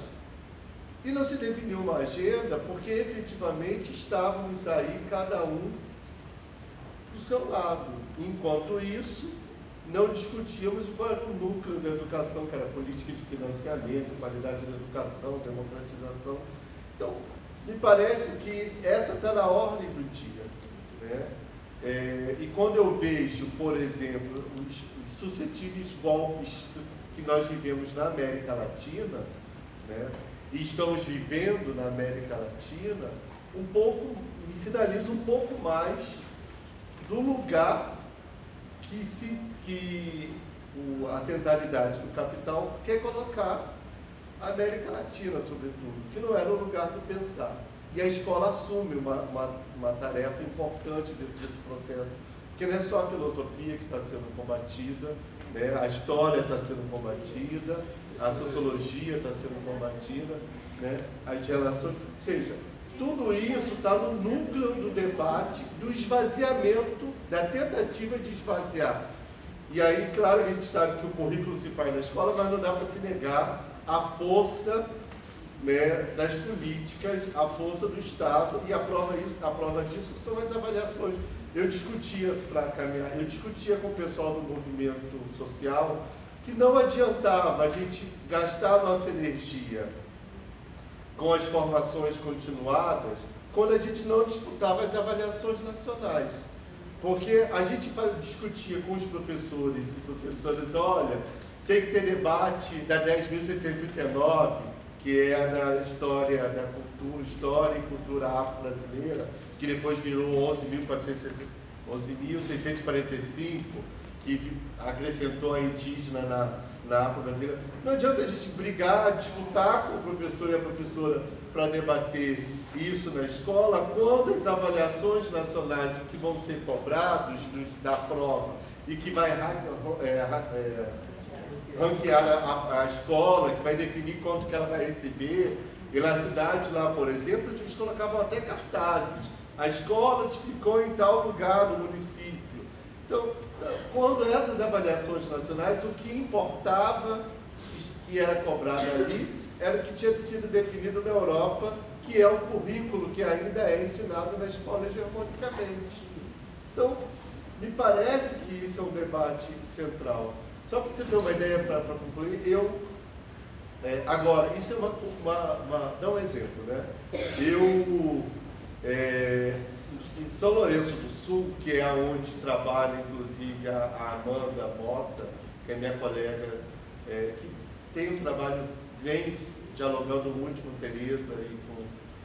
e não se definiu uma agenda porque efetivamente estávamos aí cada um do seu lado. Enquanto isso, não discutíamos qual era o núcleo da educação, que era política de financiamento, qualidade da educação, democratização. Então, me parece que essa está na ordem do dia, né? E quando eu vejo, por exemplo, os suscetíveis golpes que nós vivemos na América Latina, né, e estamos vivendo na América Latina, me sinaliza um pouco mais do lugar que a centralidade do capital quer colocar a América Latina, sobretudo, que não era o lugar do pensar. E a escola assume uma tarefa importante dentro desse processo, porque não é só a filosofia que está sendo combatida, né? A história está sendo combatida, a sociologia está sendo combatida, né? As relações, ou seja, tudo isso está no núcleo do debate, do esvaziamento, da tentativa de esvaziar. E aí, claro que a gente sabe que o currículo se faz na escola, mas não dá para se negar a força, né, das políticas, a força do Estado, e a prova disso são as avaliações. Eu discutia com o pessoal do movimento social que não adiantava a gente gastar a nossa energia com as formações continuadas quando a gente não disputava as avaliações nacionais. Porque a gente discutia com os professores e professoras, olha, tem que ter debate da 10.639, que é da história da cultura, história e cultura afro-brasileira, que depois virou 11.645, que acrescentou a indígena na afro-brasileira. Não adianta a gente brigar, disputar com o professor e a professora para debater isso na escola, quando as avaliações nacionais, o que vão ser cobrados da prova e que vai ranquear a escola, que vai definir quanto que ela vai receber. E na cidade lá, por exemplo, eles colocavam até cartazes. A escola ficou em tal lugar no município. Então, quando essas avaliações nacionais, o que importava, que era cobrado ali, era o que tinha sido definido na Europa, que é o currículo que ainda é ensinado na escola hegemonicamente. Então, me parece que isso é um debate central. Só para você ter uma ideia, para concluir, agora, isso é dá um exemplo, né? Em São Lourenço do Sul, que é onde trabalha, inclusive, a Amanda Mota, que é minha colega, que tem um trabalho, vem dialogando muito com Tereza e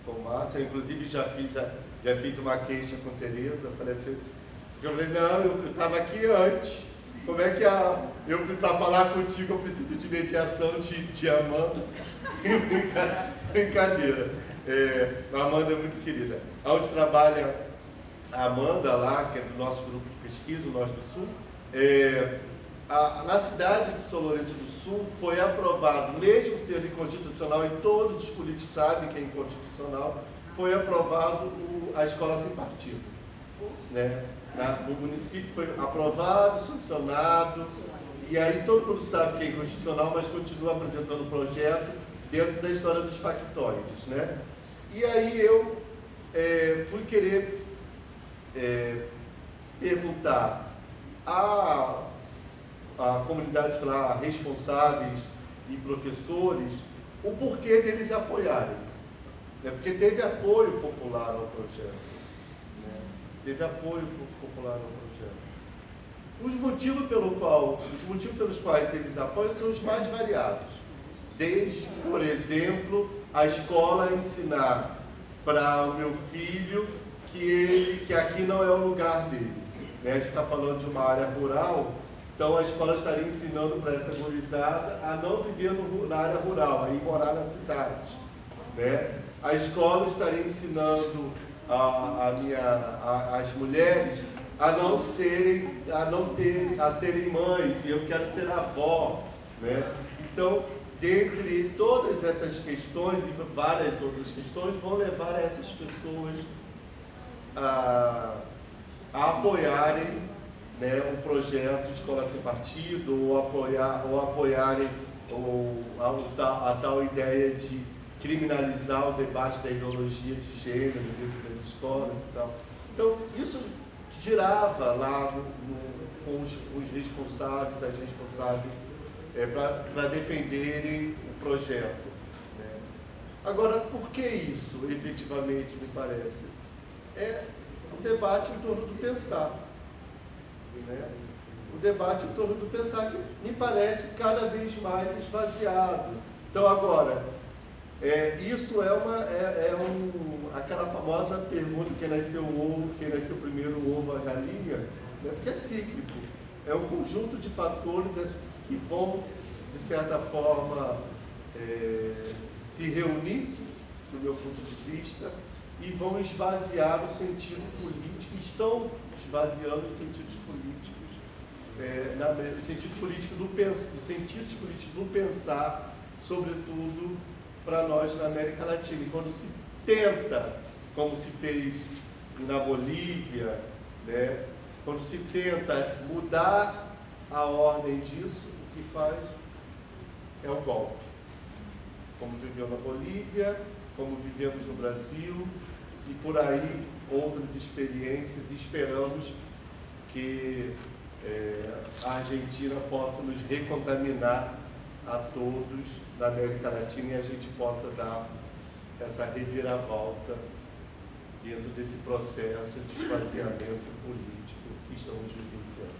com Márcia, inclusive já fiz uma queixa com Tereza, falei assim, eu falei, não, eu estava aqui antes. Como é que para falar contigo eu preciso de mediação de Amanda? Brincadeira. A Amanda é muito querida. Onde trabalha a Amanda lá, que é do nosso grupo de pesquisa, o Norte do Sul, na cidade de São Lourenço do Sul foi aprovado, mesmo sendo inconstitucional, e todos os políticos sabem que é inconstitucional, foi aprovado a escola sem partido, né? No município foi aprovado, sancionado, e aí todo mundo sabe que é inconstitucional, mas continua apresentando o projeto dentro da história dos factoides, né? E aí eu fui querer perguntar a comunidade escolar, responsáveis e professores, o porquê deles apoiarem. né? Porque teve apoio popular ao projeto. Né? Teve apoio popular ao projeto. Os motivos pelos quais eles apoiam são os mais variados. Desde, por exemplo, a escola ensinar para o meu filho que aqui não é o lugar dele. Né? A gente está falando de uma área rural, então a escola estaria ensinando para essa gurizada a não viver na área rural, a ir morar na cidade. Né? A escola estaria ensinando as mulheres a serem mães, e eu quero ser avó. Né? Então, dentre todas essas questões e várias outras questões, vão levar essas pessoas a apoiarem, né, um projeto de escola sem partido, ou apoiarem a tal ideia de criminalizar o debate da ideologia de gênero dentro das escolas e tal. Então, isso girava lá com os responsáveis, as responsáveis, para defenderem o projeto. Né? Agora, por que isso, efetivamente, me parece? É um debate em torno do pensar. Né? O debate em torno do pensar que me parece cada vez mais esvaziado. Então, agora, isso aquela famosa pergunta: quem nasceu o ovo, quem nasceu primeiro o ovo, a galinha, né? Porque é cíclico. É um conjunto de fatores que vão, de certa forma, se reunir, do meu ponto de vista, e vão esvaziar o sentido político, estão esvaziando os sentidos políticos, os sentidos políticos do pensar, sobretudo para nós na América Latina. E quando se tenta, como se fez na Bolívia, né, quando se tenta mudar a ordem disso, o que faz é o golpe. Como viveu na Bolívia, como vivemos no Brasil, e por aí outras experiências, e esperamos que a Argentina possa nos recontaminar a todos da América Latina e a gente possa dar essa reviravolta dentro desse processo de esvaziamento político que estamos vivenciando.